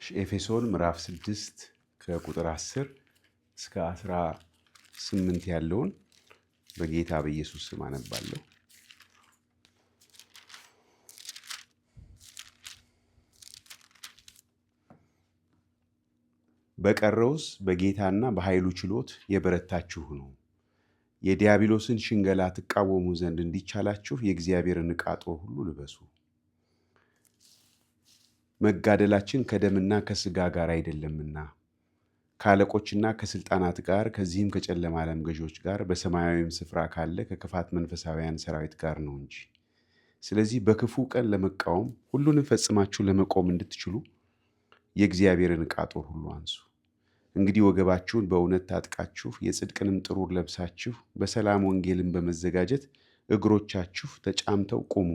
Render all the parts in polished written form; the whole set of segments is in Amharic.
ኤፌሶን ምዕራፍ 6 ከቁጥር 10 እስከ 18 ያለውን በጌታ በኢየሱስ ስም አነባለሁ። በቀረውስ በጌታና በኃይሉ ችሎት የበረታችሁ ነው። የዲያብሎስን ሽንገላ ትቃወሙ ዘንድ እንዲቻላችሁ የእግዚአብሔርን ዕቃ ጦር ሁሉ ልበሱ። መጋደላችን ከደምና ከሥጋ ጋር አይደለምና ከአለቆችና ከሥልጣናት ጋር ከዚህም ከጨለማ ዓለም ገዦች ጋር በሰማያዊም ስፍራ ካለ ከክፋት መንፈሳውያን ሰራዊት ጋር ነው እንጂ። ስለዚህ በክፉ ቀን ለመቃወም ሁሉንም ፈጽማችሁ ለመቆም እንድትችሉ የእግዚአብሔርን ዕቃ ጦር ሁሉ አንሱ። እንግዲህ ወገባችሁን በእውነት ታጥቃችሁ የጽድቅንም ጥሩር ለብሳችሁ በሰላም ወንጌልን በመዘጋጀት እግሮቻችሁ ተጫምተው ቁሙ።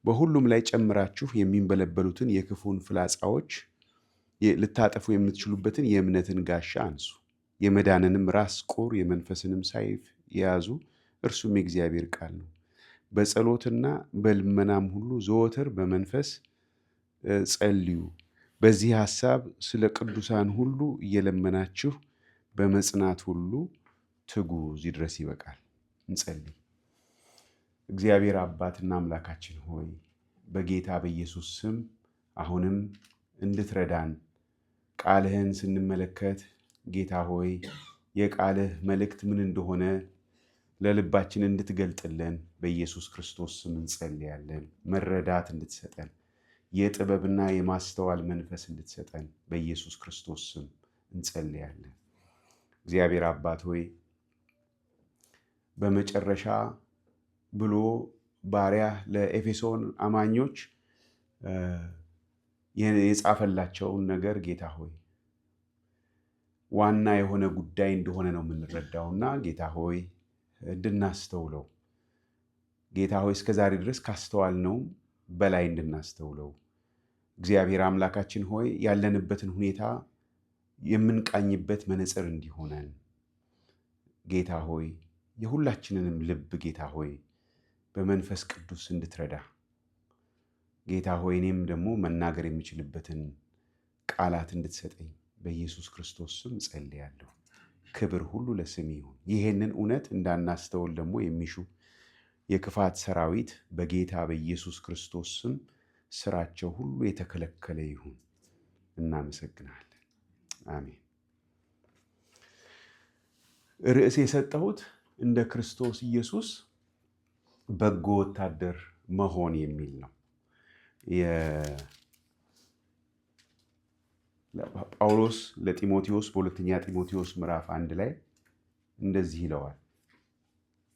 በሁሉም ላይ ጨምራችሁ የሚንበለበሉትን የክፉን ፍላጻዎች ልታጠፉ የምትችሉበትን የእምነትን ጋሻ አንሱ። የመዳንንም ራስ ቁር የመንፈስንም ሰይፍ የያዙ እርሱም የእግዚአብሔር ቃል ነው። በጸሎትና በልመናም ሁሉ ዘወትር በመንፈስ ጸልዩ። በዚህ ሐሳብ ስለ ቅዱሳን ሁሉ እየለመናችሁ በመጽናት ሁሉ ትጉ። እዚህ ድረስ ይበቃል። እንጸልይ። እግዚአብሔር አባትና አምላካችን ሆይ በጌታ በኢየሱስ ስም አሁንም እንድትረዳን ቃልህን ስንመለከት ጌታ ሆይ የቃልህ መልእክት ምን እንደሆነ ለልባችን እንድትገልጥልን በኢየሱስ ክርስቶስ ስም እንጸልያለን። መረዳት እንድትሰጠን የጥበብና የማስተዋል መንፈስ እንድትሰጠን በኢየሱስ ክርስቶስ ስም እንጸልያለን። እግዚአብሔር አባት ሆይ በመጨረሻ ብሎ ባሪያ ለኤፌሶን አማኞች የጻፈላቸውን ነገር ጌታ ሆይ ዋና የሆነ ጉዳይ እንደሆነ ነው የምንረዳውና ጌታ ሆይ እንድናስተውለው ጌታ ሆይ እስከዛሬ ድረስ ካስተዋልነው በላይ እንድናስተውለው እግዚአብሔር አምላካችን ሆይ ያለንበትን ሁኔታ የምንቃኝበት መነጽር እንዲሆነን ጌታ ሆይ የሁላችንንም ልብ ጌታ ሆይ በመንፈስ ቅዱስ እንድትረዳ ጌታ ሆይ እኔም ደግሞ መናገር የሚችልበትን ቃላት እንድትሰጠኝ በኢየሱስ ክርስቶስ ስም ጸልያለሁ። ክብር ሁሉ ለስም ይሁን። ይሄንን እውነት እንዳናስተውል ደግሞ የሚሹ የክፋት ሰራዊት በጌታ በኢየሱስ ክርስቶስ ስም ስራቸው ሁሉ የተከለከለ ይሁን። እናመሰግናለን። አሜን። ርዕስ የሰጠሁት እንደ ክርስቶስ ኢየሱስ በጎ ወታደር መሆን የሚል ነው። ጳውሎስ ለጢሞቴዎስ በሁለተኛ ጢሞቴዎስ ምዕራፍ 1 ላይ እንደዚህ ይለዋል።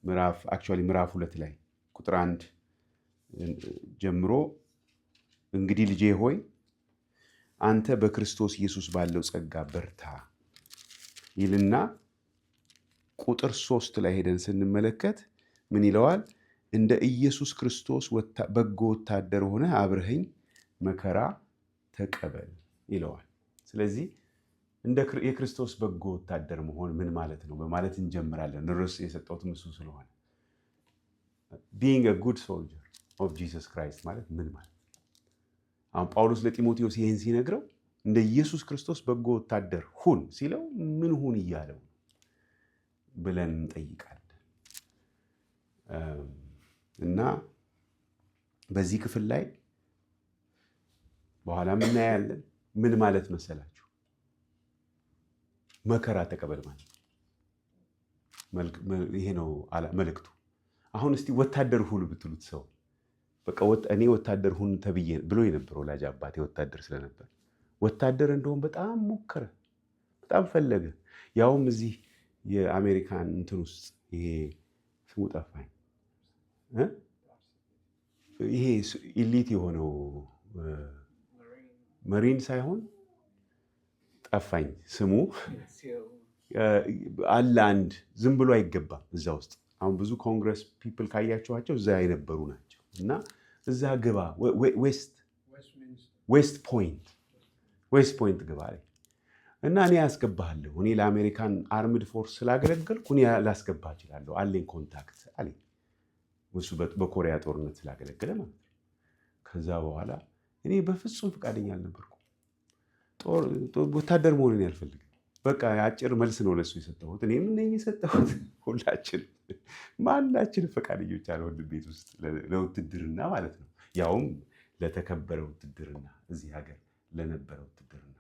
ምዕራፍ 2 ላይ ቁጥር 1 ጀምሮ እንግዲህ ልጄ ሆይ አንተ በክርስቶስ ኢየሱስ ባለው ጸጋ በርታ ይልና ቁጥር 3 ላይ ሄደን ስንመለከት ምን ይለዋል? እንደ ኢየሱስ ክርስቶስ በጎ ወታደር ሆነ አብረኸኝ መከራ ተቀበል ይለዋል። ስለዚህ እንደ የክርስቶስ በጎ ወታደር መሆን ምን ማለት ነው በማለት እንጀምራለን። ርዕስ የሰጠሁት እሱ ስለሆነ being a good soldier of Jesus Christ ማለት ምን ማለት ነው? አሁን ጳውሎስ ለጢሞቴዎስ ይህን ሲነግረው እንደ ኢየሱስ ክርስቶስ በጎ ወታደር ሁን ሲለው ምን ሁን እያለው ብለን እንጠይቃለን። እና በዚህ ክፍል ላይ በኋላ እናያለን። ምን ማለት መሰላችሁ? መከራ ተቀበል ማለት ይሄ ነው መልእክቱ። አሁን እስቲ ወታደር ሁኑ ብትሉት ሰው በቃ እኔ ወታደር ሁን ተብዬ ብሎ የነበረ ወላጅ አባቴ ወታደር ስለነበር ወታደር እንደሆን በጣም ሞከረ፣ በጣም ፈለገ። ያውም እዚህ የአሜሪካን እንትን ውስጥ ይሄ ስሙ ጠፋኝ፣ ይሄ ኢሊት የሆነው መሪን ሳይሆን ጠፋኝ ስሙ አለ። አንድ ዝም ብሎ አይገባም እዛ ውስጥ። አሁን ብዙ ኮንግረስ ፒፕል ካያቸዋቸው እዛ የነበሩ ናቸው። እና እዛ ግባ ዌስት ፖይንት ግባ ላይ እና እኔ ያስገባሃለሁ፣ እኔ ለአሜሪካን አርምድ ፎርስ ስላገለገልኩ እኔ ላስገባ እችላለሁ አለኝ፣ ኮንታክት አለኝ። እሱ በኮሪያ ጦርነት ስላገለገለ ማለት ነው። ከዛ በኋላ እኔ በፍጹም ፈቃደኛ አልነበርኩም። ወታደር መሆንን ያልፈልግ። በቃ አጭር መልስ ነው ለሱ የሰጠሁት። እኔም ነኝ የሰጠሁት። ሁላችን ማናችን ፈቃደኞች አልሆንም ቤት ውስጥ ለውትድርና ማለት ነው። ያውም ለተከበረ ውትድርና፣ እዚህ ሀገር ለነበረ ውትድርና።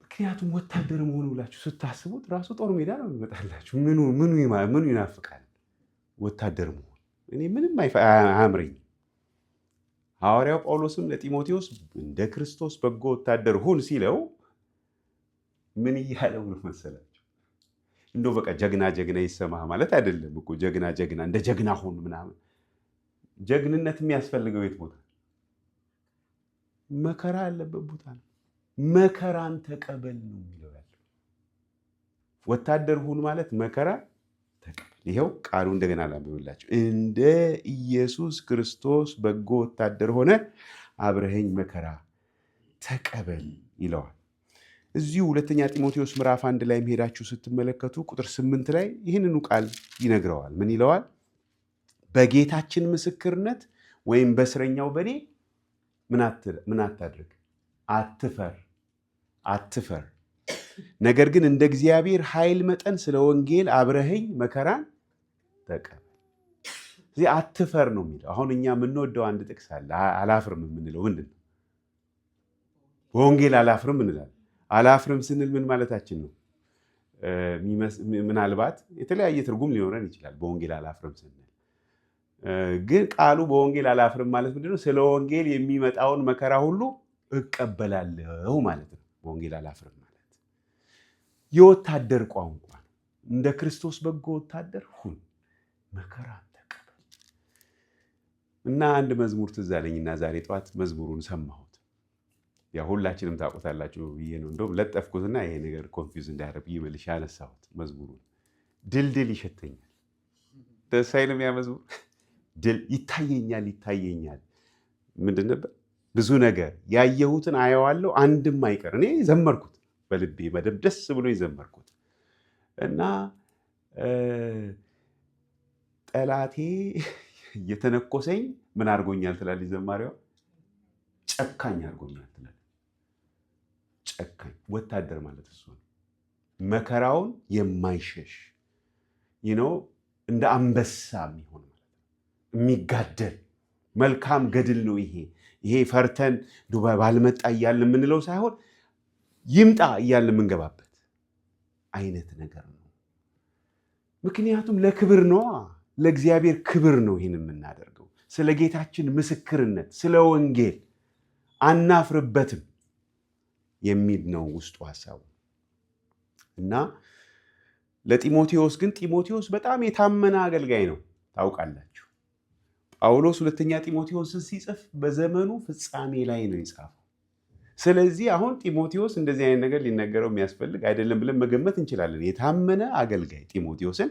ምክንያቱም ወታደር መሆኑ ብላችሁ ስታስቡት ራሱ ጦር ሜዳ ነው የሚመጣላችሁ። ምኑ ይናፍቃል ወታደር መሆን። እኔ ምንም አያምረኝ። ሐዋርያው ጳውሎስም ለጢሞቴዎስ እንደ ክርስቶስ በጎ ወታደር ሁን ሲለው ምን እያለው ነው መሰላችሁ? እንደው በቃ ጀግና ይሰማህ ማለት አይደለም እኮ። ጀግና እንደ ጀግና ሁን ምናምን። ጀግንነት የሚያስፈልገው የት ቦታ? መከራ ያለበት ቦታ ነው። መከራን ተቀበል ነው የሚለው ያለው። ወታደር ሁን ማለት መከራ ተቀበል። ይኸው ቃሉ እንደገና ላንብብላችሁ። እንደ ኢየሱስ ክርስቶስ በጎ ወታደር ሆነ አብረኸኝ መከራ ተቀበል ይለዋል። እዚሁ ሁለተኛ ጢሞቴዎስ ምዕራፍ 1 ላይ ሄዳችሁ ስትመለከቱ ቁጥር 8 ላይ ይህንኑ ቃል ይነግረዋል። ምን ይለዋል? በጌታችን ምስክርነት ወይም በእስረኛው በኔ ምን አታድርግ? አትፈር። ነገር ግን እንደ እግዚአብሔር ኃይል መጠን ስለ ወንጌል አብረኸኝ መከራን ተቀበል። እዚህ አትፈር ነው የሚለው። አሁን እኛ የምንወደው አንድ ጥቅስ አለ። አላፍርም የምንለው ምንድን ነው? በወንጌል አላፍርም እንላለን። አላፍርም ስንል ምን ማለታችን ነው? ምናልባት የተለያየ ትርጉም ሊኖረን ይችላል። በወንጌል አላፍርም ስንል ግን ቃሉ በወንጌል አላፍርም ማለት ምንድን ነው? ስለ ወንጌል የሚመጣውን መከራ ሁሉ እቀበላለሁ ማለት ነው። በወንጌል አላፍርም ማለት የወታደር ቋንቋ ነው። እንደ ክርስቶስ በጎ ወታደር ሁን፣ መከራ ተቀበል። እና አንድ መዝሙር ትዝ አለኝና ዛሬ ጠዋት መዝሙሩን ሰማሁት። ያ ሁላችንም ታውቁታላችሁ ብዬ ነው እንደውም ለጠፍኩትና ይሄ ነገር ኮንፊውዝ እንዳያደርግ ብዬ መልሼ አነሳሁት መዝሙሩን። ድልድል ይሸተኛል። ደስ አይልም? ያ መዝሙር ድል ይታየኛል። ምንድን ነበር? ብዙ ነገር ያየሁትን አየዋለሁ፣ አንድም አይቀር። እኔ ዘመርኩት በልቤ በደንብ ደስ ብሎ የዘመርኩት እና ጠላቴ እየተነኮሰኝ ምን አድርጎኛል ትላለች ዘማሪዋ? ጨካኝ አድርጎኛል ትላለች። ጨካኝ ወታደር ማለት እሱ ነው። መከራውን የማይሸሽ እንደ አንበሳ የሚሆን ማለት ነው። የሚጋደል መልካም ገድል ነው ይሄ ፈርተን ባልመጣ እያልን የምንለው ሳይሆን ይምጣ እያልን የምንገባበት አይነት ነገር ነው። ምክንያቱም ለክብር ነዋ፣ ለእግዚአብሔር ክብር ነው ይህን የምናደርገው። ስለ ጌታችን ምስክርነት፣ ስለ ወንጌል አናፍርበትም የሚል ነው ውስጡ ሀሳቡ። እና ለጢሞቴዎስ ግን ጢሞቴዎስ በጣም የታመነ አገልጋይ ነው። ታውቃላችሁ ጳውሎስ ሁለተኛ ጢሞቴዎስን ሲጽፍ በዘመኑ ፍጻሜ ላይ ነው የጻፈው። ስለዚህ አሁን ጢሞቴዎስ እንደዚህ አይነት ነገር ሊነገረው የሚያስፈልግ አይደለም ብለን መገመት እንችላለን። የታመነ አገልጋይ ጢሞቴዎስን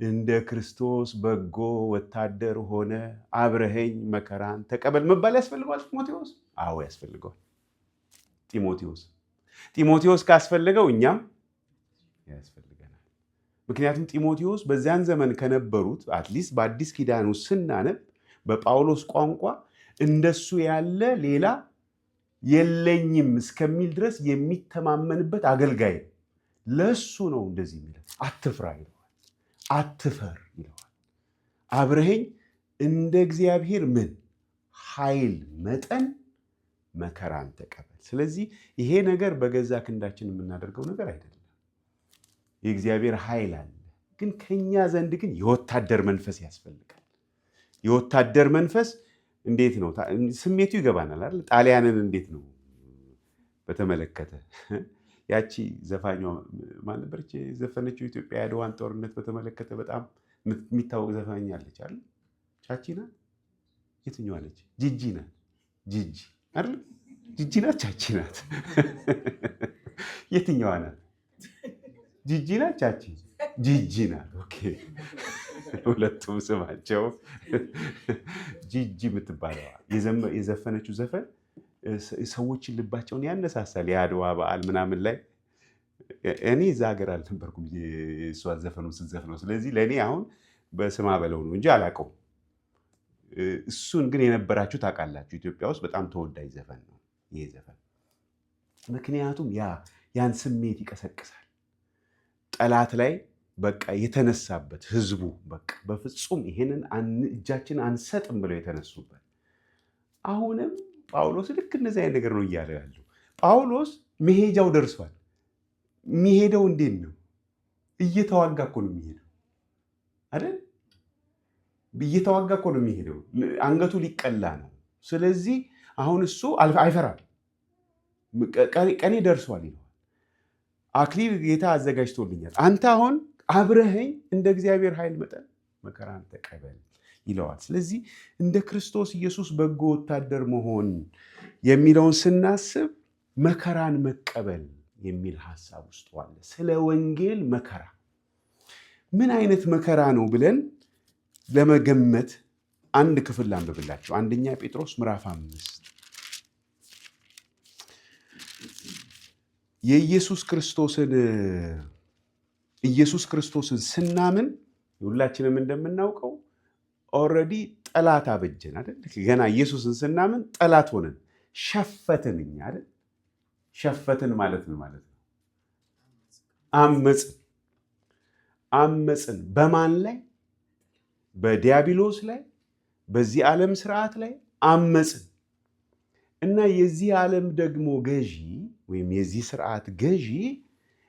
እንደ ክርስቶስ በጎ ወታደር ሆነ አብረኸኝ መከራን ተቀበል መባል ያስፈልገዋል ጢሞቴዎስ? አዎ ያስፈልገዋል። ጢሞቴዎስ ካስፈልገው እኛም ያስፈልገናል። ምክንያቱም ጢሞቴዎስ በዚያን ዘመን ከነበሩት አትሊስት በአዲስ ኪዳን ውስጥ ስናነብ በጳውሎስ ቋንቋ እንደሱ ያለ ሌላ የለኝም እስከሚል ድረስ የሚተማመንበት አገልጋይ ለሱ ነው እንደዚህ የሚለው። አትፍራ ይለዋል፣ አትፈር ይለዋል። አብረኸኝ እንደ እግዚአብሔር ኃይል መጠን መከራን ተቀበል። ስለዚህ ይሄ ነገር በገዛ ክንዳችን የምናደርገው ነገር አይደለም። የእግዚአብሔር ኃይል አለ፣ ግን ከኛ ዘንድ ግን የወታደር መንፈስ ያስፈልጋል። የወታደር መንፈስ እንዴት ነው? ስሜቱ ይገባናል አይደል? ጣሊያንን እንዴት ነው በተመለከተ ያቺ ዘፋኟ ማን ነበረች የዘፈነችው? ኢትዮጵያ የአድዋን ጦርነት በተመለከተ በጣም የሚታወቅ ዘፋኝ አለች አይደል? ቻቺ ናት? የትኛዋ ነች? ጂጂ ናት። ጂጂ አይደል? ጂጂ ናት? ቻቺ ናት? የትኛዋ ናት? ጂጂ ናት? ቻቺ? ጂጂ ናት። ኦኬ፣ ሁለቱም ስማቸው ጂጂ የምትባለዋ የዘፈነችው ዘፈን ሰዎችን ልባቸውን ያነሳሳል። የአድዋ በዓል ምናምን ላይ እኔ እዛ ሀገር አልነበርኩም እሷ ዘፈኑን ስትዘፍነው። ስለዚህ ለእኔ አሁን በስማ በለው ነው እንጂ አላውቀውም። እሱን ግን የነበራችሁ ታውቃላችሁ። ኢትዮጵያ ውስጥ በጣም ተወዳጅ ዘፈን ነው ይሄ ዘፈን። ምክንያቱም ያን ስሜት ይቀሰቅሳል። ጠላት ላይ በቃ የተነሳበት ህዝቡ በቃ በፍጹም ይሄንን እጃችን አንሰጥም ብለው የተነሱበት። አሁንም ጳውሎስ ልክ እንደዚህ አይነት ነገር ነው እያለ ያለው። ጳውሎስ መሄጃው ደርሷል። የሚሄደው እንዴት ነው? እየተዋጋ እኮ ነው የሚሄደው አይደል? እየተዋጋ እኮ ነው የሚሄደው። አንገቱ ሊቀላ ነው። ስለዚህ አሁን እሱ አይፈራም። ቀኔ ደርሷል ይለዋል። አክሊል ጌታ አዘጋጅቶልኛል። አንተ አሁን አብረኸኝ እንደ እግዚአብሔር ኃይል መጠን መከራን ተቀበል ይለዋል። ስለዚህ እንደ ክርስቶስ ኢየሱስ በጎ ወታደር መሆን የሚለውን ስናስብ መከራን መቀበል የሚል ሐሳብ ውስጥ አለ። ስለ ወንጌል መከራ ምን አይነት መከራ ነው ብለን ለመገመት አንድ ክፍል ላንብብላችሁ። አንደኛ ጴጥሮስ ምዕራፍ 5 ኢየሱስ ክርስቶስን ስናምን ሁላችንም እንደምናውቀው ኦልሬዲ ጠላት አበጀን አይደል? ገና ኢየሱስን ስናምን ጠላት ሆነን ሸፈትን። እኛ አይደል? ሸፈትን ማለት ነው ማለት ነው አመፅን። በማን ላይ? በዲያብሎስ ላይ፣ በዚህ ዓለም ስርዓት ላይ አመፅን እና የዚህ ዓለም ደግሞ ገዢ ወይም የዚህ ስርዓት ገዢ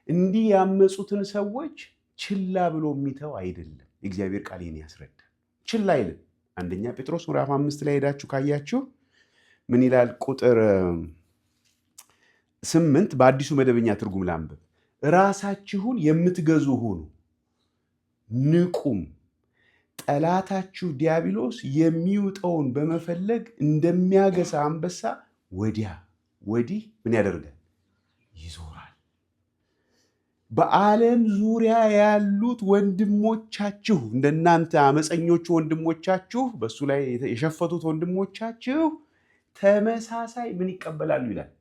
እንዲህ ያመፁትን ሰዎች ችላ ብሎ የሚተው አይደለም። የእግዚአብሔር ቃል ይህን ያስረዳል። ችላ አይልም። አንደኛ ጴጥሮስ ምዕራፍ 5 ላይ ሄዳችሁ ካያችሁ ምን ይላል? ቁጥር 8 በአዲሱ መደበኛ ትርጉም ላንብብ። ራሳችሁን የምትገዙ ሁኑ፣ ንቁም። ጠላታችሁ ዲያብሎስ የሚውጠውን በመፈለግ እንደሚያገሳ አንበሳ ወዲያ ወዲህ ምን ያደርጋል? ይዞራል። በዓለም ዙሪያ ያሉት ወንድሞቻችሁ እንደናንተ አመፀኞቹ ወንድሞቻችሁ፣ በእሱ ላይ የሸፈቱት ወንድሞቻችሁ ተመሳሳይ ምን ይቀበላሉ ይላል?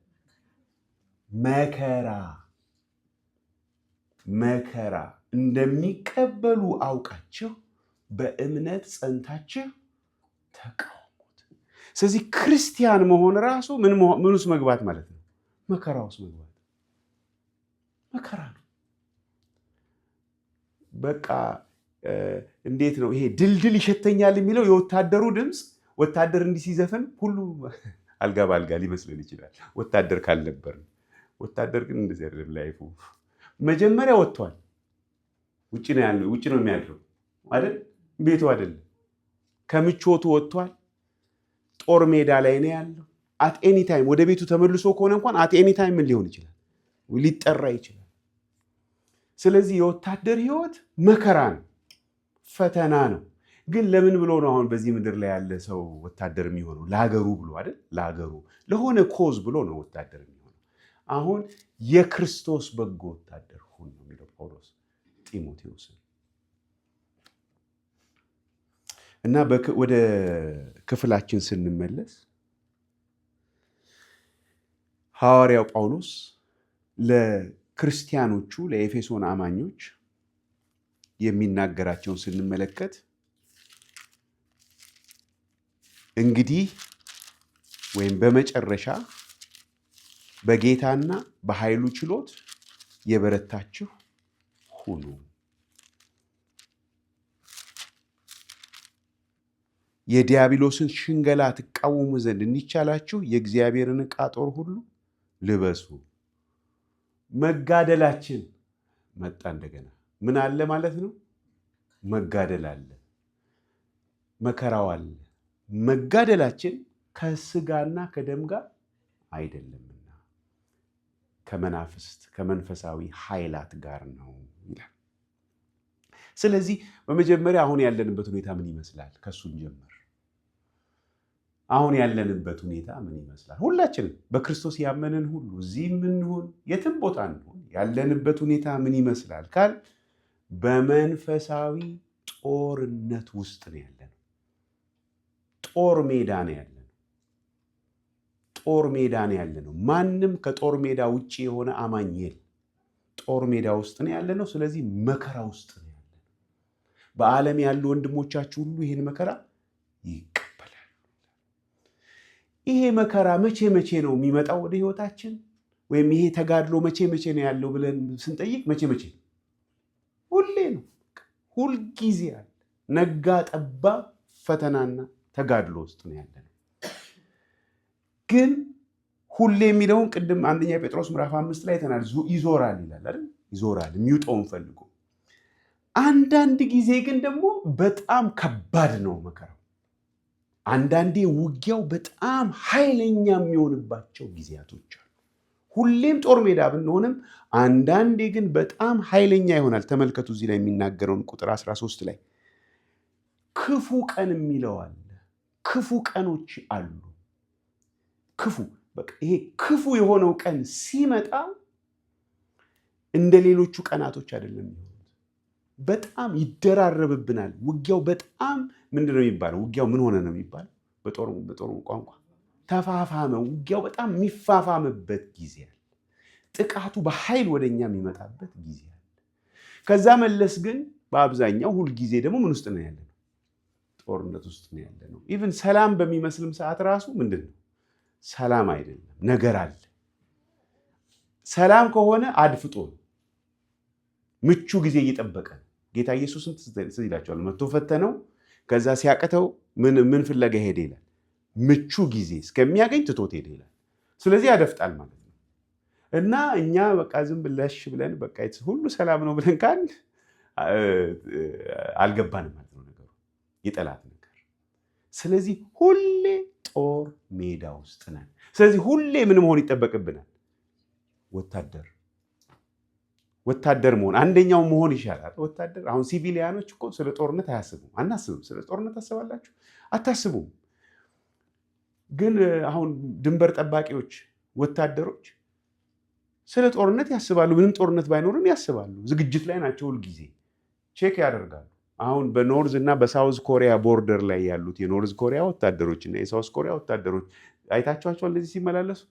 መከራ እንደሚቀበሉ አውቃችሁ በእምነት ጸንታችሁ ተቃወሙት። ስለዚህ ክርስቲያን መሆን ራሱ ምን ውስጥ መግባት ማለት ነው? መከራ ውስጥ መግባት። መከራ ነው። በቃ እንዴት ነው ይሄ ድልድል ይሸተኛል የሚለው የወታደሩ ድምፅ። ወታደር እንዲህ ሲዘፈን ሁሉ አልጋ በአልጋ ሊመስለን ይችላል፣ ወታደር ካልነበርን። ወታደር ግን እንደዚህ አይደለም። ላይፉ መጀመሪያ ወጥቷል። ውጭ ነው ያለው፣ ውጭ ነው የሚያድረው አይደል? ቤቱ አይደለም። ከምቾቱ ወጥቷል። ጦር ሜዳ ላይ ነው ያለው። አት ኤኒ ታይም ወደ ቤቱ ተመልሶ ከሆነ እንኳን አት ኤኒ ታይም ምን ሊሆን ይችላል? ሊጠራ ይችላል። ስለዚህ የወታደር ህይወት መከራ ነው፣ ፈተና ነው። ግን ለምን ብሎ ነው አሁን በዚህ ምድር ላይ ያለ ሰው ወታደር የሚሆነው? ለሀገሩ ብሎ አይደል? ለሀገሩ ለሆነ ኮዝ ብሎ ነው ወታደር የሚሆነው። አሁን የክርስቶስ በጎ ወታደር ሁን ነው የሚለው ጳውሎስ ጢሞቴዎስን። እና ወደ ክፍላችን ስንመለስ ሐዋርያው ጳውሎስ ለክርስቲያኖቹ ለኤፌሶን አማኞች የሚናገራቸውን ስንመለከት እንግዲህ ወይም በመጨረሻ በጌታና በኃይሉ ችሎት የበረታችሁ ሁኑ። የዲያብሎስን ሽንገላ ትቃወሙ ዘንድ እንዲቻላችሁ የእግዚአብሔርን ዕቃ ጦር ሁሉ ልበሱ። መጋደላችን መጣ። እንደገና ምን አለ ማለት ነው? መጋደል አለ፣ መከራው አለ። መጋደላችን ከስጋና ከደም ጋር አይደለምና ከመናፍስት ከመንፈሳዊ ኃይላት ጋር ነው ይላል። ስለዚህ በመጀመሪያ አሁን ያለንበት ሁኔታ ምን ይመስላል? ከሱን ጀምር። አሁን ያለንበት ሁኔታ ምን ይመስላል? ሁላችንም በክርስቶስ ያመንን ሁሉ እዚህ ምንሆን የትም ቦታ እንሆን ያለንበት ሁኔታ ምን ይመስላል ካል በመንፈሳዊ ጦርነት ውስጥ ነው ያለነው። ጦር ሜዳ ነው ያለነው። ጦር ሜዳ ነው ያለነው። ማንም ከጦር ሜዳ ውጪ የሆነ አማኝ የለም። ጦር ሜዳ ውስጥ ነው ያለነው። ስለዚህ መከራ ውስጥ ነው ያለነው። በዓለም ያሉ ወንድሞቻችሁ ሁሉ ይህን መከራ ይቀበላሉ። ይሄ መከራ መቼ መቼ ነው የሚመጣው ወደ ህይወታችን? ወይም ይሄ ተጋድሎ መቼ ነው ያለው ብለን ስንጠይቅ መቼ ሁሌ ነው። ሁልጊዜ አለ። ነጋ ጠባ ፈተናና ተጋድሎ ውስጥ ነው ያለነው። ግን ሁሌ የሚለውን ቅድም አንደኛ ጴጥሮስ ምዕራፍ 5 ላይ ተናል ይዞራል ይላል አይደል? ይዞራል የሚውጠውን ፈልጎ። አንዳንድ ጊዜ ግን ደግሞ በጣም ከባድ ነው መከራው። አንዳንዴ ውጊያው በጣም ኃይለኛ የሚሆንባቸው ጊዜያቶች አሉ። ሁሌም ጦር ሜዳ ብንሆንም አንዳንዴ ግን በጣም ኃይለኛ ይሆናል። ተመልከቱ እዚህ ላይ የሚናገረውን ቁጥር 13 ላይ ክፉ ቀን የሚለው አለ። ክፉ ቀኖች አሉ። ክፉ በቃ ይሄ ክፉ የሆነው ቀን ሲመጣ እንደ ሌሎቹ ቀናቶች አይደለም የሚሆኑት። በጣም ይደራረብብናል። ውጊያው በጣም ምንድን ነው የሚባለው? ውጊያው ምን ሆነ ነው የሚባለው? በጦር ቋንቋ ተፋፋመ። ውጊያው በጣም የሚፋፋምበት ጊዜ አለ። ጥቃቱ በኃይል ወደኛ የሚመጣበት ጊዜ አለ። ከዛ መለስ ግን በአብዛኛው ሁልጊዜ ደግሞ ምን ውስጥ ነው ያለነው? ጦርነት ውስጥ ነው ያለነው። ኢቭን ሰላም በሚመስልም ሰዓት ራሱ ምንድን ነው? ሰላም አይደለም፣ ነገር አለ። ሰላም ከሆነ አድፍጦ ምቹ ጊዜ እየጠበቀ ነው። ጌታ ኢየሱስን ትዝ ይላቸዋል። መጥቶ ፈተነው። ከዛ ሲያቅተው ምን ፍለጋ ሄደ ይላል? ምቹ ጊዜ እስከሚያገኝ ትቶት ሄደ ይላል። ስለዚህ ያደፍጣል ማለት ነው። እና እኛ በቃ ዝም ብለሽ ብለን በቃ ሁሉ ሰላም ነው ብለን ካል አልገባንም ማለት ነው ነገሩ፣ የጠላት ነገር። ስለዚህ ሁሌ ጦር ሜዳ ውስጥ ነን። ስለዚህ ሁሌ ምን መሆን ይጠበቅብናል? ወታደር መሆን። አንደኛው መሆን ይሻላል ወታደር። አሁን ሲቪሊያኖች እኮ ስለ ጦርነት አያስቡም። አናስብም። ስለ ጦርነት ታስባላችሁ? አታስቡም። ግን አሁን ድንበር ጠባቂዎች፣ ወታደሮች ስለ ጦርነት ያስባሉ። ምንም ጦርነት ባይኖርም ያስባሉ። ዝግጅት ላይ ናቸው። ሁልጊዜ ቼክ ያደርጋሉ። አሁን በኖርዝ እና በሳውዝ ኮሪያ ቦርደር ላይ ያሉት የኖርዝ ኮሪያ ወታደሮች እና የሳውዝ ኮሪያ ወታደሮች አይታችኋቸዋል? እንደዚህ ሲመላለሱ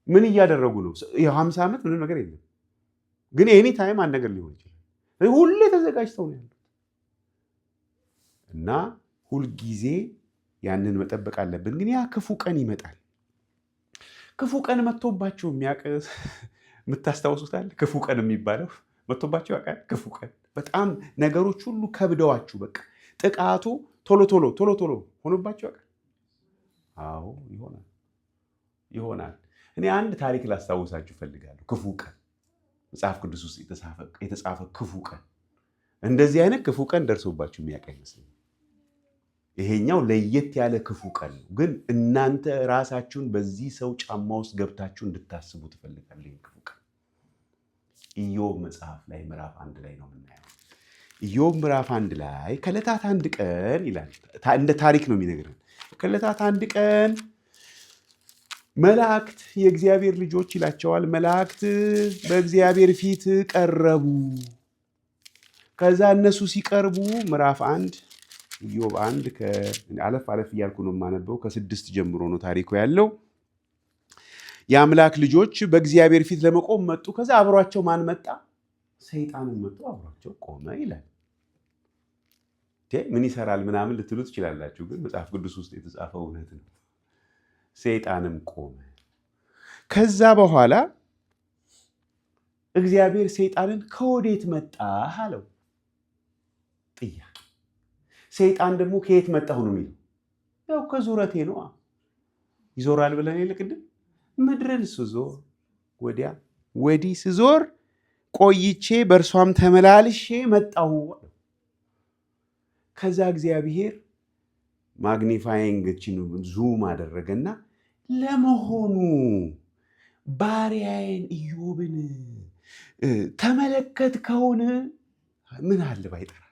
ምን እያደረጉ ነው? የ50 ዓመት ምንም ነገር የለም። ግን ኤኒ ታይም አንድ ነገር ሊሆን ይችላል። ሁሌ ተዘጋጅተው ነው ያሉት እና ሁልጊዜ ያንን መጠበቅ አለብን። ግን ያ ክፉ ቀን ይመጣል። ክፉ ቀን መጥቶባቸው የሚያውቅ የምታስታውሱታል? ክፉ ቀን የሚባለው መጥቶባቸው ያውቃል? ክፉ ቀን በጣም ነገሮች ሁሉ ከብደዋችሁ በቃ ጥቃቱ ቶሎ ሆኖባቸው ያውቃል? አዎ ይሆናል። እኔ አንድ ታሪክ ላስታውሳችሁ እፈልጋለሁ። ክፉ ቀን መጽሐፍ ቅዱስ ውስጥ የተጻፈ ክፉ ቀን። እንደዚህ አይነት ክፉ ቀን ደርሶባችሁ የሚያውቅ አይመስለኝም። ይሄኛው ለየት ያለ ክፉ ቀን ነው። ግን እናንተ ራሳችሁን በዚህ ሰው ጫማ ውስጥ ገብታችሁ እንድታስቡ ትፈልጋለሁ። ክፉ ቀን ኢዮብ መጽሐፍ ላይ ምዕራፍ 1 ላይ ነው የምናየው። ኢዮብ ምዕራፍ 1 ላይ ከዕለታት አንድ ቀን ይላል። እንደ ታሪክ ነው የሚነግረን። ከዕለታት አንድ ቀን መላእክት፣ የእግዚአብሔር ልጆች ይላቸዋል፣ መላእክት በእግዚአብሔር ፊት ቀረቡ። ከዛ እነሱ ሲቀርቡ ምዕራፍ 1 ኢዮብ 1 አለፍ እያልኩ ነው የማነበው። ከ6 ጀምሮ ነው ታሪኩ ያለው። የአምላክ ልጆች በእግዚአብሔር ፊት ለመቆም መጡ። ከዛ አብሯቸው ማን መጣ? ሰይጣንን መጡ፣ አብሯቸው ቆመ ይላል። ምን ይሰራል ምናምን ልትሉ ትችላላችሁ። ግን መጽሐፍ ቅዱስ ውስጥ የተጻፈው እውነት ነው። ሰይጣንም ቆመ። ከዛ በኋላ እግዚአብሔር ሰይጣንን ከወዴት መጣህ አለው። ጥያቄ። ሰይጣን ደግሞ ከየት መጣሁ ነው የሚለው። ያው ከዙረቴ ነው። ይዞራል ብለን የለቅድም ምድርን ስዞር ወዲያ ወዲህ ስዞር ቆይቼ በእርሷም ተመላልሼ መጣሁ። ከዛ እግዚአብሔር ማግኒፋይንግ ዙም አደረገና ለመሆኑ ባሪያዬን ኢዮብን ተመለከትከውን? ምን አለ ባይጠራ፣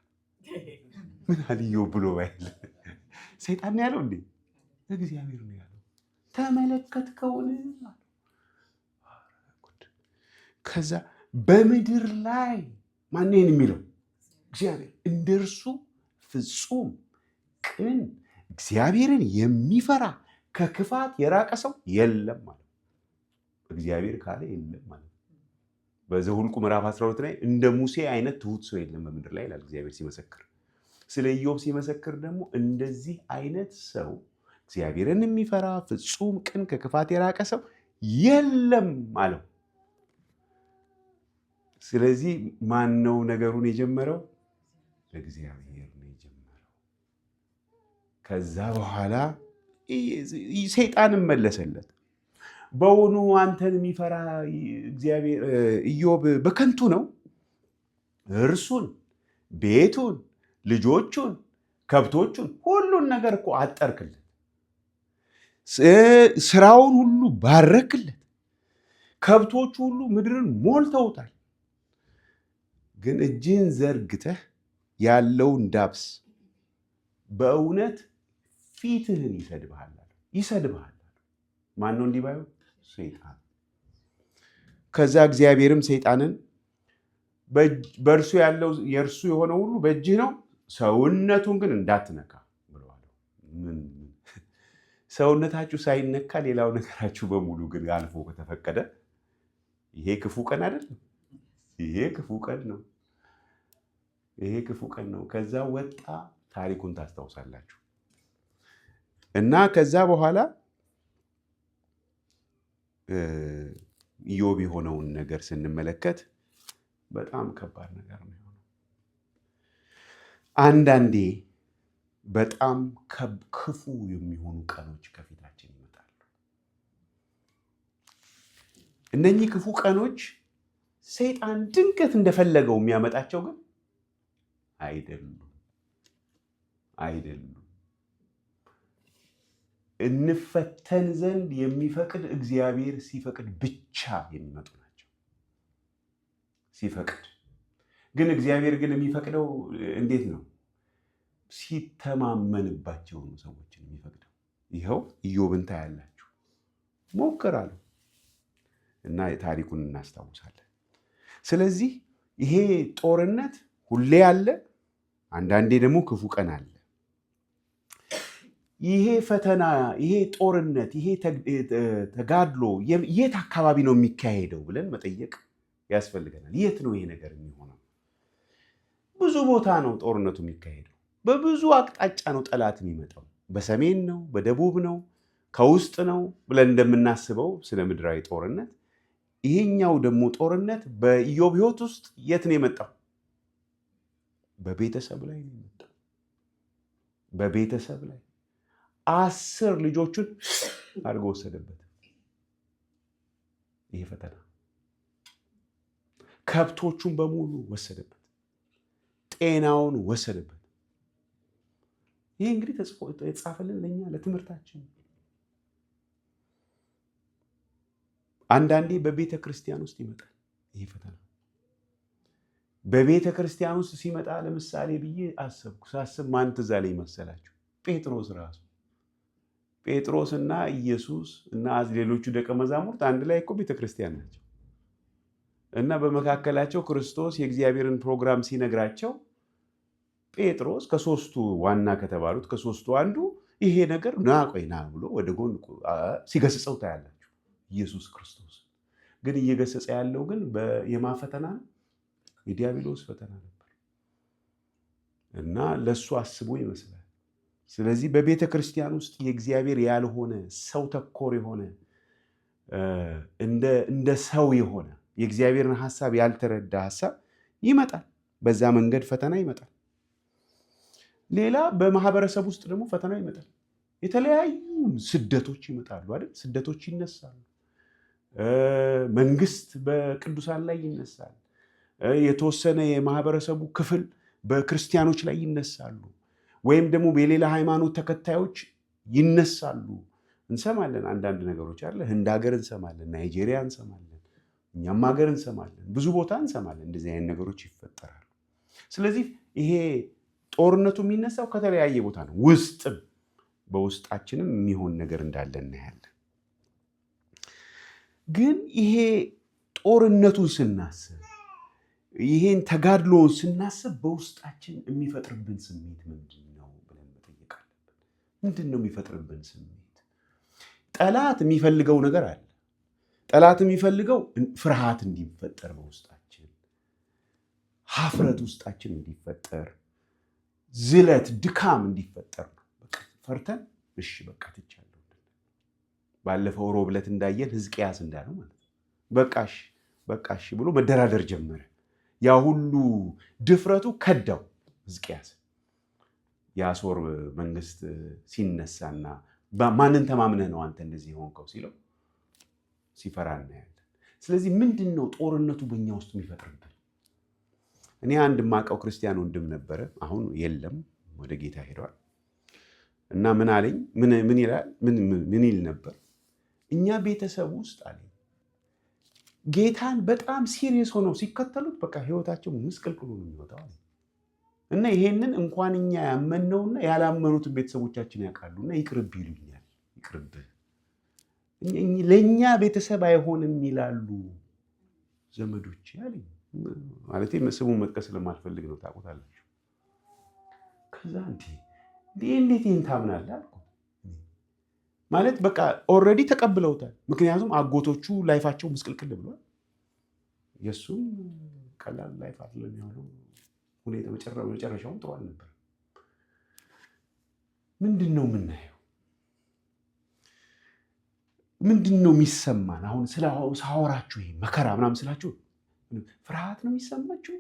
ምን አለ ኢዮብ ብሎ ባይል። ሰይጣን ያለው እንዴ? እግዚአብሔር ነው ያለው። ተመለከትከውን? ከዛ በምድር ላይ ማን ነው የሚለው? እግዚአብሔር። እንደርሱ ፍጹም ቅን እግዚአብሔርን የሚፈራ ከክፋት የራቀ ሰው የለም ማለት። እግዚአብሔር ካለ የለም ማለት። በዘኍልቍ ምዕራፍ 12 ላይ እንደ ሙሴ አይነት ትሁት ሰው የለም በምድር ላይ ይላል እግዚአብሔር ሲመሰክር። ስለ ኢዮብ ሲመሰክር ደግሞ እንደዚህ አይነት ሰው እግዚአብሔርን የሚፈራ ፍጹም ቅን ከክፋት የራቀ ሰው የለም አለው። ስለዚህ ማን ነው ነገሩን የጀመረው? እግዚአብሔር ነው የጀመረው። ከዛ በኋላ ሰይጣንም መለሰለት፣ በውኑ አንተን የሚፈራ እግዚአብሔር ኢዮብ በከንቱ ነው? እርሱን፣ ቤቱን፣ ልጆቹን፣ ከብቶቹን ሁሉን ነገር እኮ አጠርክለት፣ ስራውን ሁሉ ባረክለት፣ ከብቶቹ ሁሉ ምድርን ሞልተውታል። ግን እጅህን ዘርግተህ ያለውን ዳብስ፣ በእውነት ፊትህን ይሰድብሃል። ማን ነው እንዲህ ባዩ? ሰይጣን። ከዛ እግዚአብሔርም ሰይጣንን በእርሱ ያለው የእርሱ የሆነ ሁሉ በእጅህ ነው፣ ሰውነቱን ግን እንዳትነካ ብለዋል። ሰውነታችሁ ሳይነካ ሌላው ነገራችሁ በሙሉ ግን አልፎ ከተፈቀደ ይሄ ክፉ ቀን አይደለም? ይሄ ክፉ ቀን ነው። ይሄ ክፉ ቀን ነው። ከዛ ወጣ። ታሪኩን ታስታውሳላችሁ። እና ከዛ በኋላ ኢዮብ የሆነውን ነገር ስንመለከት በጣም ከባድ ነገር ነው የሆነው። አንዳንዴ በጣም ክፉ የሚሆኑ ቀኖች ከፊታችን ይመጣሉ። እነኚህ ክፉ ቀኖች ሰይጣን ድንገት እንደፈለገው የሚያመጣቸው ግን አይደሉም። እንፈተን ዘንድ የሚፈቅድ እግዚአብሔር ሲፈቅድ ብቻ የሚመጡ ናቸው። ሲፈቅድ ግን እግዚአብሔር ግን የሚፈቅደው እንዴት ነው? ሲተማመንባቸው ነው ሰዎችን የሚፈቅደው። ይኸው ኢዮብን ታያላችሁ። ሞክራሉ እና ታሪኩን እናስታውሳለን። ስለዚህ ይሄ ጦርነት ሁሌ አለ። አንዳንዴ ደግሞ ክፉ ቀን አለ። ይሄ ፈተና፣ ይሄ ጦርነት፣ ይሄ ተጋድሎ የት አካባቢ ነው የሚካሄደው ብለን መጠየቅ ያስፈልገናል። የት ነው ይሄ ነገር የሚሆነው? ብዙ ቦታ ነው ጦርነቱ የሚካሄደው። በብዙ አቅጣጫ ነው ጠላት የሚመጣው። በሰሜን ነው፣ በደቡብ ነው፣ ከውስጥ ነው ብለን እንደምናስበው ስለ ምድራዊ ጦርነት፣ ይሄኛው ደግሞ ጦርነት በኢዮብ ሕይወት ውስጥ የት ነው የመጣው? በቤተሰብ ላይ ነው የመጣው። በቤተሰብ ላይ 10 ልጆቹን አድርጎ ወሰደበት። ይሄ ፈተና ከብቶቹን በሙሉ ወሰደበት፣ ጤናውን ወሰደበት። ይሄ እንግዲህ የተጻፈልን ለኛ ለትምህርታችን። አንዳንዴ በቤተ ክርስቲያን ውስጥ ይመጣል ይሄ ፈተና። በቤተ ክርስቲያን ውስጥ ሲመጣ ለምሳሌ ብዬ ሳስብ ማን ትዝ አለኝ መሰላችሁ? ጴጥሮስ ራሱ። ጴጥሮስና ኢየሱስ እና ሌሎቹ ደቀ መዛሙርት አንድ ላይ እኮ ቤተ ክርስቲያን ናቸው። እና በመካከላቸው ክርስቶስ የእግዚአብሔርን ፕሮግራም ሲነግራቸው ጴጥሮስ ከሶስቱ ዋና ከተባሉት ከሶስቱ አንዱ ይሄ ነገር ና ቆይ ና ብሎ ወደ ጎን ሲገስጸው ታያላችሁ። ኢየሱስ ክርስቶስ ግን እየገሰጸ ያለው ግን የማ ፈተና ነው? የዲያብሎስ ፈተና ነበር። እና ለሱ አስቦ ይመስላል። ስለዚህ በቤተ ክርስቲያን ውስጥ የእግዚአብሔር ያልሆነ ሰው ተኮር የሆነ እንደ ሰው የሆነ የእግዚአብሔርን ሐሳብ ያልተረዳ ሐሳብ ይመጣል። በዛ መንገድ ፈተና ይመጣል። ሌላ በማህበረሰብ ውስጥ ደግሞ ፈተና ይመጣል። የተለያዩ ስደቶች ይመጣሉ አይደል? ስደቶች ይነሳሉ። መንግስት በቅዱሳን ላይ ይነሳል። የተወሰነ የማህበረሰቡ ክፍል በክርስቲያኖች ላይ ይነሳሉ። ወይም ደግሞ በሌላ ሃይማኖት ተከታዮች ይነሳሉ። እንሰማለን አንዳንድ ነገሮች አለ። ህንድ ሀገር እንሰማለን፣ ናይጄሪያ እንሰማለን፣ እኛም ሀገር እንሰማለን፣ ብዙ ቦታ እንሰማለን። እንደዚህ አይነት ነገሮች ይፈጠራሉ። ስለዚህ ይሄ ጦርነቱ የሚነሳው ከተለያየ ቦታ ነው። ውስጥም በውስጣችንም የሚሆን ነገር እንዳለ እናያለን። ግን ይሄ ጦርነቱን ስናስብ፣ ይሄን ተጋድሎውን ስናስብ በውስጣችን የሚፈጥርብን ስሜት ምንድን ነው ብለን መጠየቅ አለብን። ምንድን ነው የሚፈጥርብን ስሜት? ጠላት የሚፈልገው ነገር አለ። ጠላት የሚፈልገው ፍርሃት እንዲፈጠር በውስጣችን፣ ሀፍረት ውስጣችን እንዲፈጠር፣ ዝለት፣ ድካም እንዲፈጠር ነው። በቃ ፈርተን እሺ በቃ ትቻለሁ። ባለፈው ሮብ ዕለት እንዳየን ሕዝቅያስ እንዳለው ማለት ነው። በቃሽ ብሎ መደራደር ጀመረ። ያ ሁሉ ድፍረቱ ከዳው ሕዝቅያስ። የአሦር መንግስት ሲነሳና ማንን ተማምነህ ነው አንተ እንደዚህ የሆንከው ሲለው ሲፈራ እናያለን። ስለዚህ ምንድን ነው ጦርነቱ በእኛ ውስጥ የሚፈጥርብን? እኔ አንድ የማውቀው ክርስቲያን ወንድም ነበረ፣ አሁን የለም፣ ወደ ጌታ ሄደዋል። እና ምን አለኝ? ምን ይል ነበር? እኛ ቤተሰብ ውስጥ አለኝ ጌታን በጣም ሲሪየስ ሆነው ሲከተሉት በቃ ህይወታቸው ምስቅልቅሉ ነው የሚወጣው። እና ይሄንን እንኳን እኛ ያመነውና ያላመኑትን ቤተሰቦቻችን ያውቃሉና ይቅርብ ይሉኛል። ይቅርብህ፣ ለእኛ ቤተሰብ አይሆንም ይላሉ ዘመዶች አለኝ። ማለት ስሙን መጥቀስ ስለማልፈልግ ነው፣ ታውቁታላችሁ። ከዛ እንዴት ይህን ታምናለህ አልኩ። ማለት በቃ ኦልሬዲ ተቀብለውታል። ምክንያቱም አጎቶቹ ላይፋቸው ምስቅልቅል ብሏል። የእሱም ቀላል ላይፍ አይደለም የሆነው። ሁኔታ መጨረሻውን ጥሩ አልነበር። ምንድን ነው የምናየው? ምንድን ነው የሚሰማን? አሁን ሳወራችሁ ይሄ መከራ ምናምን ስላችሁ ፍርሃት ነው የሚሰማችሁ?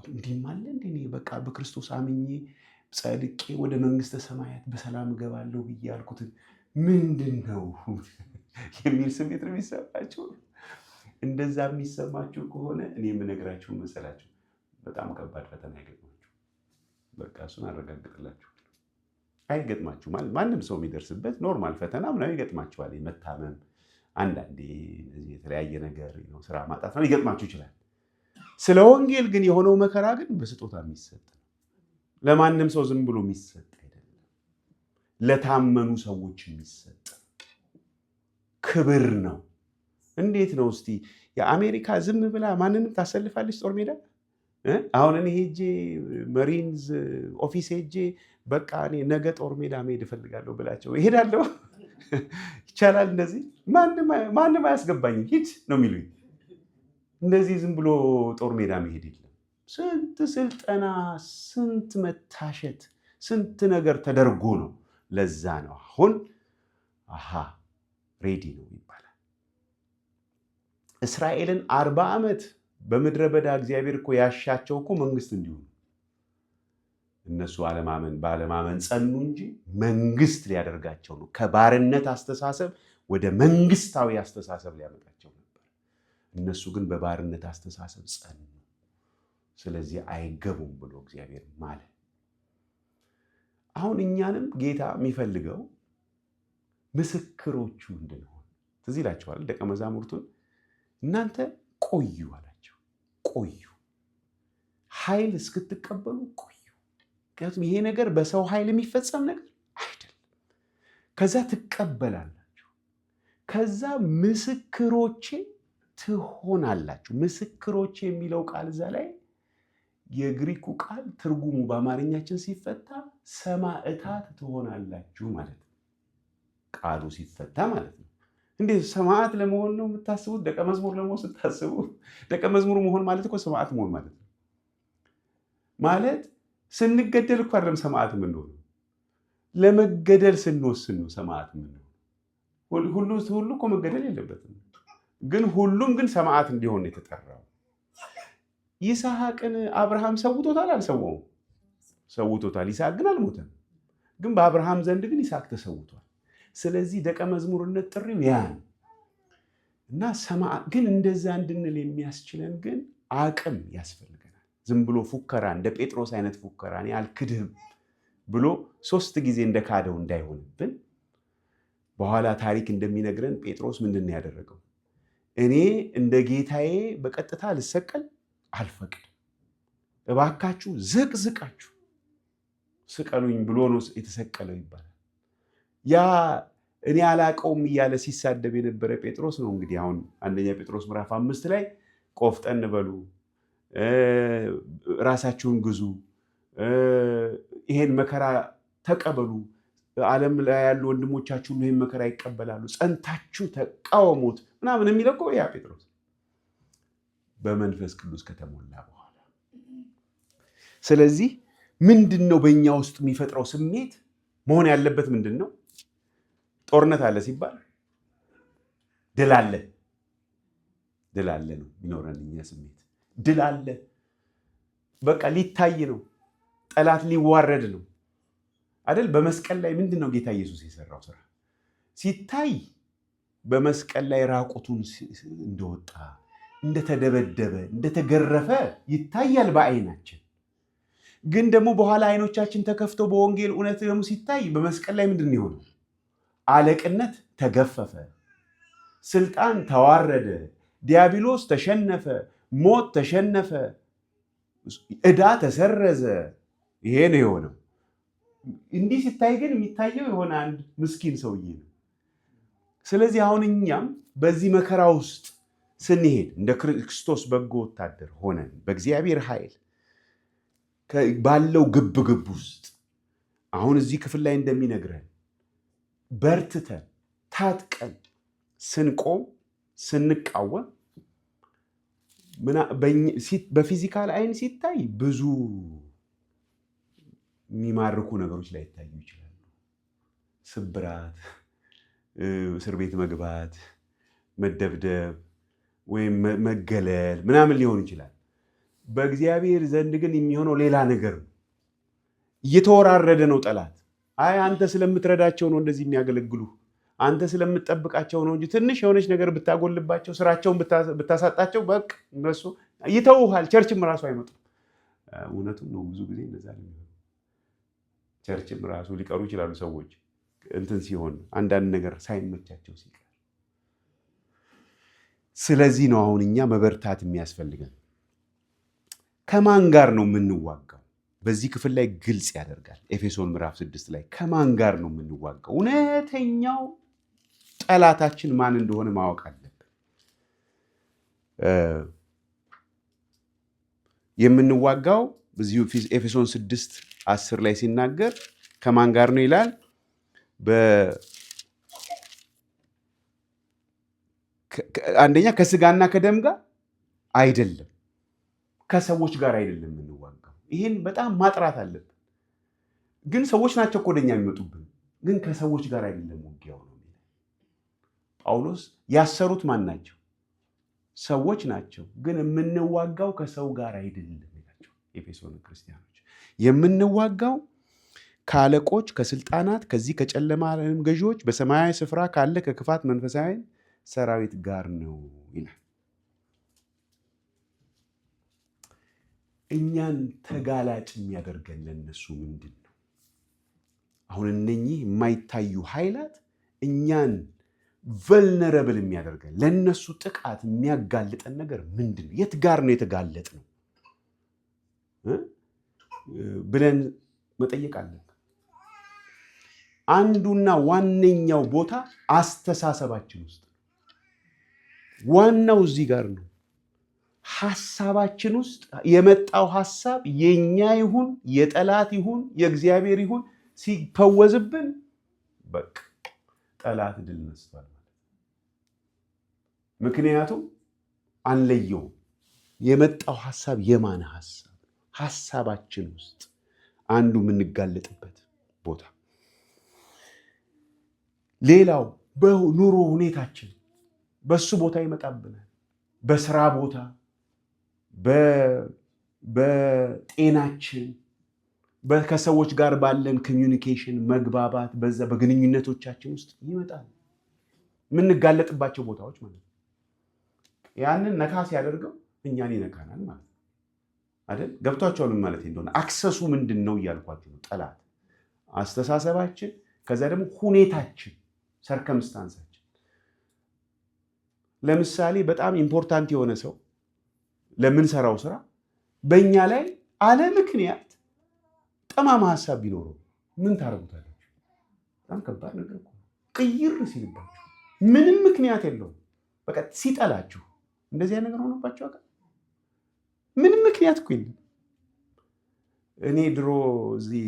እንዲህም አለ እንደ በቃ በክርስቶስ አምኜ ጸድቄ ወደ መንግስተ ሰማያት በሰላም እገባለሁ ብዬ ያልኩትን ምንድን ነው የሚል ስሜት ነው የሚሰማችሁ? እንደዛ የሚሰማችሁ ከሆነ እኔ የምነግራችሁ መሰላችሁ በጣም ከባድ ፈተና አይገጥማችሁ። በቃ እሱን አረጋግጥላችሁ። አይገጥማችሁ ማለት ማንም ሰው የሚደርስበት ኖርማል ፈተና ምናምን ይገጥማችኋል። መታመም፣ አንዳንዴ የተለያየ ነገር ስራ ማጣት ነው ሊገጥማችሁ ይችላል። ስለ ወንጌል ግን የሆነው መከራ ግን በስጦታ የሚሰጥ ነው። ለማንም ሰው ዝም ብሎ የሚሰጥ አይደለም። ለታመኑ ሰዎች የሚሰጥ ክብር ነው። እንዴት ነው እስቲ የአሜሪካ ዝም ብላ ማንንም ታሰልፋለች ጦር ሜዳ? አሁን እኔ ሄጄ መሪንዝ ኦፊስ ሄጄ በቃ እኔ ነገ ጦር ሜዳ መሄድ እፈልጋለሁ ብላቸው ይሄዳለሁ? ይቻላል? እንደዚህ ማንም አያስገባኝም ሂድ ነው የሚሉኝ። እንደዚህ ዝም ብሎ ጦር ሜዳ መሄድ የለም። ስንት ስልጠና፣ ስንት መታሸት፣ ስንት ነገር ተደርጎ ነው። ለዛ ነው አሁን ሬዲ ነው ይባላል። እስራኤልን 40 ዓመት በምድረ በዳ እግዚአብሔር እኮ ያሻቸው እኮ መንግስት እንዲሆኑ፣ እነሱ ባለማመን ጸኑ እንጂ መንግስት ሊያደርጋቸው ነው። ከባርነት አስተሳሰብ ወደ መንግስታዊ አስተሳሰብ ሊያመጣቸው ነበር። እነሱ ግን በባርነት አስተሳሰብ ጸኑ። ስለዚህ አይገቡም ብሎ እግዚአብሔር ማለ። አሁን እኛንም ጌታ የሚፈልገው ምስክሮቹ እንድንሆን። ትዝ ይላችኋል ደቀ መዛሙርቱን እናንተ ቆዩ አላቸው። ቆዩ፣ ኃይል እስክትቀበሉ ቆዩ። ምክንያቱም ይሄ ነገር በሰው ኃይል የሚፈጸም ነገር አይደለም። ከዛ ትቀበላላችሁ፣ ከዛ ምስክሮቼ ትሆናላችሁ። ምስክሮቼ የሚለው ቃል እዛ ላይ የግሪኩ ቃል ትርጉሙ በአማርኛችን ሲፈታ ሰማዕታት ትሆናላችሁ ማለት ነው። ቃሉ ሲፈታ ማለት ነው። እንዴት ሰማዕት ለመሆን ነው የምታስቡት? ደቀ መዝሙር ለመሆን ስታስቡ ደቀ መዝሙር መሆን ማለት እኮ ሰማዕት መሆን ማለት ነው። ማለት ስንገደል እኮ አይደለም ሰማዕት የምንሆነው፣ ለመገደል ስንወስን ነው ሰማዕት የምንሆነው። ሁሉ እኮ መገደል የለበትም፣ ግን ሁሉም ግን ሰማዕት እንዲሆን ነው የተጠራው። ይስሐቅን አብርሃም ሰውቶታል አልሰዋውም? ሰውቶታል። ይስሐቅ ግን አልሞተም። ግን በአብርሃም ዘንድ ግን ይስሐቅ ተሰውቷል። ስለዚህ ደቀ መዝሙርነት ጥሪው ያ ነው እና ግን እንደዛ እንድንል የሚያስችለን ግን አቅም ያስፈልገናል። ዝም ብሎ ፉከራ፣ እንደ ጴጥሮስ አይነት ፉከራ እኔ አልክድህም ብሎ 3 ጊዜ እንደካደው እንዳይሆንብን። በኋላ ታሪክ እንደሚነግረን ጴጥሮስ ምንድን ነው ያደረገው? እኔ እንደ ጌታዬ በቀጥታ ልሰቀል አልፈቅድም፣ እባካችሁ ዝቅዝቃችሁ ስቀሉኝ ብሎ ነው የተሰቀለው ይባላል። ያ እኔ አላቀውም እያለ ሲሳደብ የነበረ ጴጥሮስ ነው እንግዲህ አሁን አንደኛ ጴጥሮስ ምዕራፍ 5 ላይ ቆፍጠን በሉ፣ ራሳችሁን ግዙ፣ ይሄን መከራ ተቀበሉ፣ ዓለም ላይ ያሉ ወንድሞቻችሁ ሁሉ ይሄን መከራ ይቀበላሉ፣ ጸንታችሁ ተቃወሙት ምናምን የሚለው እኮ ያ ጴጥሮስ በመንፈስ ቅዱስ ከተሞላ በኋላ። ስለዚህ ምንድን ነው በእኛ ውስጥ የሚፈጥረው ስሜት? መሆን ያለበት ምንድን ነው? ጦርነት አለ ሲባል ድል አለ ነው የሚኖረን እኛ ስሜት። ድል አለ በቃ ሊታይ ነው። ጠላት ሊዋረድ ነው አይደል? በመስቀል ላይ ምንድን ነው ጌታ ኢየሱስ የሰራው ስራ? ሲታይ በመስቀል ላይ ራቁቱን እንደወጣ፣ እንደተደበደበ፣ እንደተገረፈ ይታያል በአይናችን። ግን ደግሞ በኋላ አይኖቻችን ተከፍተው በወንጌል እውነት ደግሞ ሲታይ በመስቀል ላይ ምንድን ነው የሆነው? አለቅነት ተገፈፈ፣ ስልጣን ተዋረደ፣ ዲያብሎስ ተሸነፈ፣ ሞት ተሸነፈ፣ ዕዳ ተሰረዘ። ይሄ ነው የሆነው። እንዲህ ሲታይ ግን የሚታየው የሆነ አንድ ምስኪን ሰውዬ ነው። ስለዚህ አሁን እኛም በዚህ መከራ ውስጥ ስንሄድ እንደ ክርስቶስ በጎ ወታደር ሆነን በእግዚአብሔር ኃይል ባለው ግብግብ ውስጥ አሁን እዚህ ክፍል ላይ እንደሚነግረን በርትተን ታጥቀን ስንቆም ስንቃወም በፊዚካል አይን ሲታይ ብዙ የሚማርኩ ነገሮች ላይ ይታዩ ይችላሉ። ስብራት፣ እስር ቤት መግባት፣ መደብደብ ወይም መገለል ምናምን ሊሆን ይችላል። በእግዚአብሔር ዘንድ ግን የሚሆነው ሌላ ነገር ነው። እየተወራረደ ነው ጠላት። አይ አንተ ስለምትረዳቸው ነው እንደዚህ የሚያገለግሉ፣ አንተ ስለምትጠብቃቸው ነው እንጂ ትንሽ የሆነች ነገር ብታጎልባቸው፣ ስራቸውን ብታሳጣቸው በቃ እነሱ ይተውሃል። ቸርችም ራሱ አይመጡም። እውነቱም ነው። ብዙ ጊዜ እንደዛ ነው። ቸርችም ራሱ ሊቀሩ ይችላሉ ሰዎች እንትን ሲሆን፣ አንዳንድ ነገር ሳይመቻቸው ሲቀር። ስለዚህ ነው አሁን እኛ መበርታት የሚያስፈልገን። ከማን ጋር ነው የምንዋጋው? በዚህ ክፍል ላይ ግልጽ ያደርጋል። ኤፌሶን ምዕራፍ 6 ላይ ከማን ጋር ነው የምንዋጋው? እውነተኛው ጠላታችን ማን እንደሆነ ማወቅ አለብን። የምንዋጋው በዚሁ ኤፌሶን 6:10 ላይ ሲናገር ከማን ጋር ነው ይላል? አንደኛ ከስጋና ከደም ጋር አይደለም፣ ከሰዎች ጋር አይደለም የምንዋጋው። ይህን በጣም ማጥራት አለብን። ግን ሰዎች ናቸው እኮ ወደኛ የሚመጡብን፣ ግን ከሰዎች ጋር አይደለም ውጊያው ነው። ጳውሎስ ያሰሩት ማን ናቸው? ሰዎች ናቸው። ግን የምንዋጋው ከሰው ጋር አይደለም ይላቸው ኤፌሶን ክርስቲያኖች። የምንዋጋው ከአለቆች፣ ከስልጣናት፣ ከዚህ ከጨለማ ዓለም ገዢዎች፣ በሰማያዊ ስፍራ ካለ ከክፋት መንፈሳዊ ሰራዊት ጋር ነው ይላል። እኛን ተጋላጭ የሚያደርገን ለነሱ ምንድን ነው? አሁን እነኚህ የማይታዩ ኃይላት እኛን ቨልነረብል የሚያደርገን ለነሱ ጥቃት የሚያጋልጠን ነገር ምንድን ነው? የት ጋር ነው የተጋለጥ ነው ብለን መጠየቅ አለብን። አንዱና ዋነኛው ቦታ አስተሳሰባችን ውስጥ፣ ዋናው እዚህ ጋር ነው። ሐሳባችን ውስጥ የመጣው ሐሳብ የኛ ይሁን የጠላት ይሁን የእግዚአብሔር ይሁን ሲፈወዝብን በቃ ጠላት ድል ነስቷል። ምክንያቱም አንለየው። የመጣው ሐሳብ የማን ሐሳብ? ሐሳባችን ውስጥ አንዱ የምንጋለጥበት ቦታ። ሌላው በኑሮ ሁኔታችን በሱ ቦታ ይመጣብናል። በስራ ቦታ፣ በጤናችን፣ ከሰዎች ጋር ባለን ኮሚዩኒኬሽን መግባባት፣ በዛ በግንኙነቶቻችን ውስጥ ይመጣል። የምንጋለጥባቸው ቦታዎች ማለት ነው። ያንን ነካ ሲያደርገው እኛን ይነካናል ማለት ነው አይደል? ገብቷቸዋል ማለት እንደሆነ አክሰሱ ምንድን ነው እያልኳቸው ነው። ጠላት አስተሳሰባችን፣ ከዛ ደግሞ ሁኔታችን፣ ሰርከምስታንሳችን። ለምሳሌ በጣም ኢምፖርታንት የሆነ ሰው ለምንሰራው ስራ በእኛ ላይ አለ ምክንያት ጠማማ ሀሳብ ቢኖረው ምን ታረጉታላችሁ? በጣም ከባድ ነገር እኮ። ቅይር ሲልባችሁ ምንም ምክንያት የለውም፣ በቃ ሲጠላችሁ እንደዚህ አይነት ነገር ሆኖባችሁ አውቃል? ምንም ምክንያት እኮ የለም። እኔ ድሮ እዚህ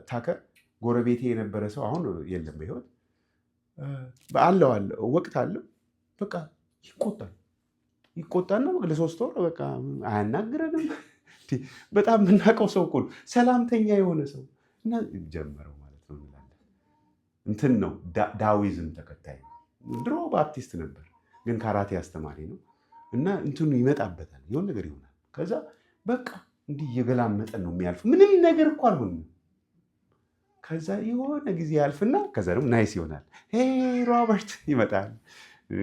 ታከር ጎረቤቴ የነበረ ሰው አሁን የለም በህይወት አለው ወቅት አለው። በቃ ይቆጣና ለ3 ወር በቃ አያናግረንም። በጣም የምናውቀው ሰው እኮ ነው፣ ሰላምተኛ የሆነ ሰው እና ጀመረው ማለት ነው እንላለን። እንትን ነው፣ ዳዊዝም ተከታይ ነው። ድሮ ባፕቲስት ነበር፣ ግን ካራቴ አስተማሪ ነው። እና እንትኑ ይመጣበታል፣ የሆነ ነገር ይሆናል። ከዛ በቃ እንዲህ እየገላመጠን ነው የሚያልፍ። ምንም ነገር እኮ አልሆንም። ከዛ የሆነ ጊዜ ያልፍና ከዛ ደግሞ ናይስ ይሆናል። ሄይ ሮበርት ይመጣል።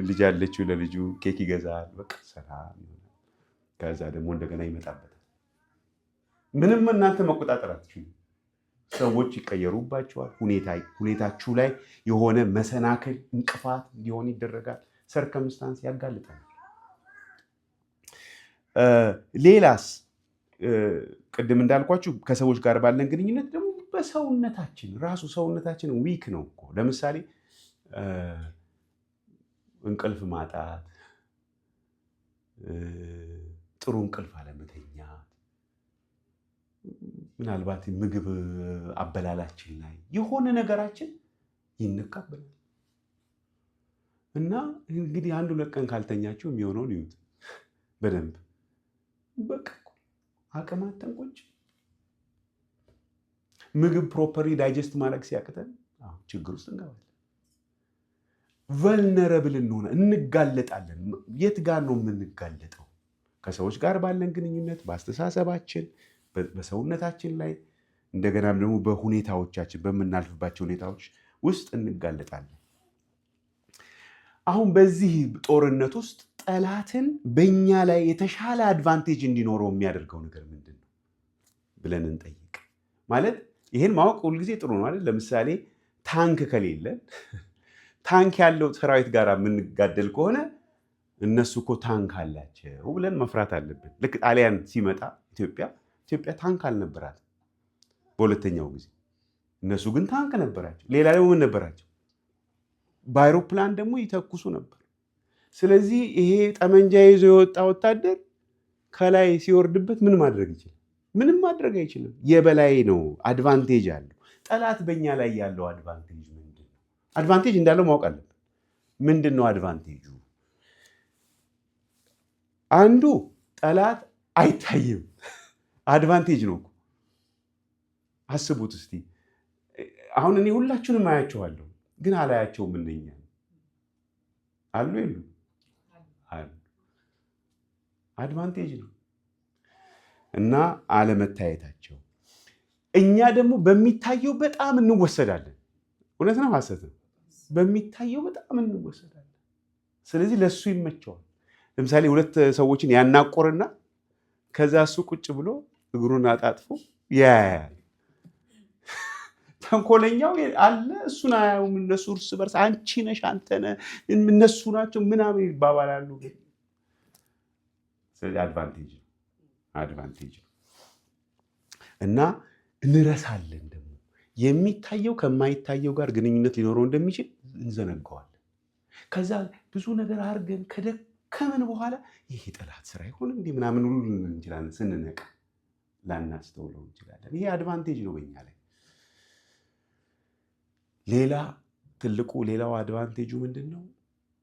ልጅ አለችው፣ ለልጁ ኬክ ይገዛል። በቃ ሰላም ይሆናል። ከዛ ደግሞ እንደገና ይመጣበታል። ምንም እናንተ መቆጣጠር አትችሉም። ሰዎች ይቀየሩባቸዋል። ሁኔታችሁ ላይ የሆነ መሰናክል፣ እንቅፋት እንዲሆን ይደረጋል። ሰርከምስታንስ ያጋልጣል። ሌላስ ቅድም እንዳልኳችሁ ከሰዎች ጋር ባለን ግንኙነት ደግሞ በሰውነታችን ራሱ ሰውነታችን ዊክ ነው እኮ። ለምሳሌ እንቅልፍ ማጣት፣ ጥሩ እንቅልፍ አለመተኛት፣ ምናልባት ምግብ አበላላችን ላይ የሆነ ነገራችን ይነካብናል። እና እንግዲህ 1-2 ቀን ካልተኛችሁ የሚሆነውን ይዩት በደንብ። በቃ አቅም አጥተን ቁጭ። ምግብ ፕሮፐርሊ ዳይጀስት ማድረግ ሲያቅተን ችግር ውስጥ እንገባለን። ቨልነረብል እንጋለጣለን። የት ጋር ነው የምንጋለጠው? ከሰዎች ጋር ባለን ግንኙነት፣ በአስተሳሰባችን፣ በሰውነታችን ላይ እንደገናም ደግሞ በሁኔታዎቻችን፣ በምናልፍባቸው ሁኔታዎች ውስጥ እንጋለጣለን። አሁን በዚህ ጦርነት ውስጥ ጠላትን በእኛ ላይ የተሻለ አድቫንቴጅ እንዲኖረው የሚያደርገው ነገር ምንድን ነው ብለን እንጠይቅ። ማለት ይህን ማወቅ ሁልጊዜ ጥሩ ነው አይደል? ለምሳሌ ታንክ ከሌለን ታንክ ያለው ሰራዊት ጋር የምንጋደል ከሆነ እነሱ እኮ ታንክ አላቸው ብለን መፍራት አለብን። ልክ ጣሊያን ሲመጣ ኢትዮጵያ ታንክ አልነበራት በሁለተኛው ጊዜ። እነሱ ግን ታንክ ነበራቸው። ሌላ ደግሞ ምን ነበራቸው? በአይሮፕላን ደግሞ ይተኩሱ ነበር። ስለዚህ ይሄ ጠመንጃ ይዞ የወጣ ወታደር ከላይ ሲወርድበት ምን ማድረግ ይችላል? ምንም ማድረግ አይችልም። የበላይ ነው፣ አድቫንቴጅ አለው። ጠላት በእኛ ላይ ያለው አድቫንቴጅ ምንድን ነው? አድቫንቴጅ እንዳለው ማወቅ አለብን። ምንድን ነው አድቫንቴጁ? አንዱ ጠላት አይታይም። አድቫንቴጅ ነው። አስቡት እስቲ። አሁን እኔ ሁላችሁንም አያቸዋለሁ፣ ግን አላያቸውም። እነኛ አሉ የሉ? አድቫንቴጅ ነው። እና አለመታየታቸው። እኛ ደግሞ በሚታየው በጣም እንወሰዳለን። እውነት ነው ሐሰት ነው? በሚታየው በጣም እንወሰዳለን። ስለዚህ ለሱ ይመቸዋል። ለምሳሌ 2 ሰዎችን ያናቆርና ከዛ እሱ ቁጭ ብሎ እግሩን አጣጥፎ ያያል። ተንኮለኛው አለ፣ እሱን አያዩም። እነሱ እርስ በርስ አንቺ ነሽ አንተ ነህ እነሱ ናቸው ምናምን ይባባላሉ። ስለዚህ አድቫንቴጅ ነው እና እንረሳለን። ደግሞ የሚታየው ከማይታየው ጋር ግንኙነት ሊኖረው እንደሚችል እንዘነጋዋለን። ከዛ ብዙ ነገር አድርገን ከደከመን በኋላ ይሄ ጠላት ስራ ይሆን እንዲህ ምናምን ሁሉ እንችላለን። ስንነቃ ላናስተውለው እንችላለን። ይሄ አድቫንቴጅ ነው በኛ ላይ። ሌላው አድቫንቴጁ ምንድን ነው?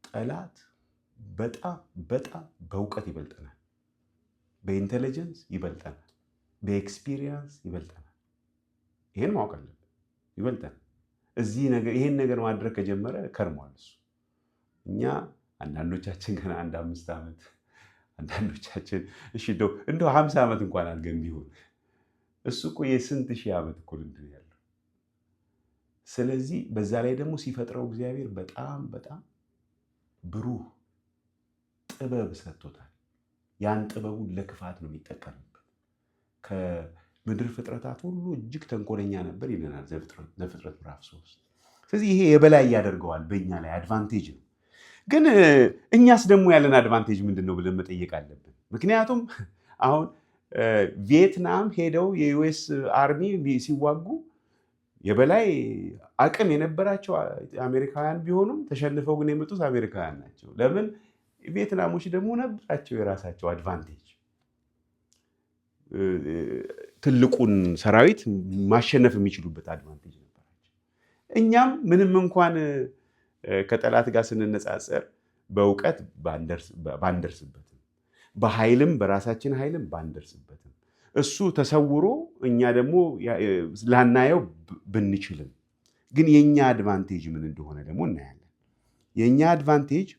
ጠላት በጣም በእውቀት ይበልጠናል፣ በኢንቴሊጀንስ ይበልጠናል፣ በኤክስፒሪየንስ ይበልጠናል። ይሄን ማወቅ አለብን። ይበልጠናል። ይሄን ነገር ማድረግ ከጀመረ ከርሟል እሱ። እኛ አንዳንዶቻችን ገና 1-5 ዓመት፣ አንዳንዶቻችን እሺ እንደው 50 ዓመት እንኳን አድርገን ቢሆን እሱ እኮ የስንት ሺህ ዓመት እኮ እንትን ያለው። ስለዚህ በዛ ላይ ደግሞ ሲፈጥረው እግዚአብሔር በጣም ብሩህ ጥበብ ሰጥቶታል። ያን ጥበቡን ለክፋት ነው የሚጠቀምበት። ከምድር ፍጥረታት ሁሉ እጅግ ተንኮለኛ ነበር ይለናል ዘፍጥረት ምዕራፍ 3። ስለዚህ ይሄ የበላይ ያደርገዋል፣ በእኛ ላይ አድቫንቴጅ ነው። ግን እኛስ ደግሞ ያለን አድቫንቴጅ ምንድን ነው ብለን መጠየቅ አለብን። ምክንያቱም አሁን ቪየትናም ሄደው የዩኤስ አርሚ ሲዋጉ የበላይ አቅም የነበራቸው አሜሪካውያን ቢሆኑም ተሸንፈው ግን የመጡት አሜሪካውያን ናቸው። ለምን? ቪየትናሞች ደግሞ ነበራቸው የራሳቸው አድቫንቴጅ። ትልቁን ሰራዊት ማሸነፍ የሚችሉበት አድቫንቴጅ ነበራቸው። እኛም ምንም እንኳን ከጠላት ጋር ስንነጻጸር በእውቀት ባንደርስበትም፣ በኃይልም በራሳችን ኃይልም ባንደርስበትም፣ እሱ ተሰውሮ እኛ ደግሞ ላናየው ብንችልም፣ ግን የኛ አድቫንቴጅ ምን እንደሆነ ደግሞ እናያለን። የኛ አድቫንቴጅ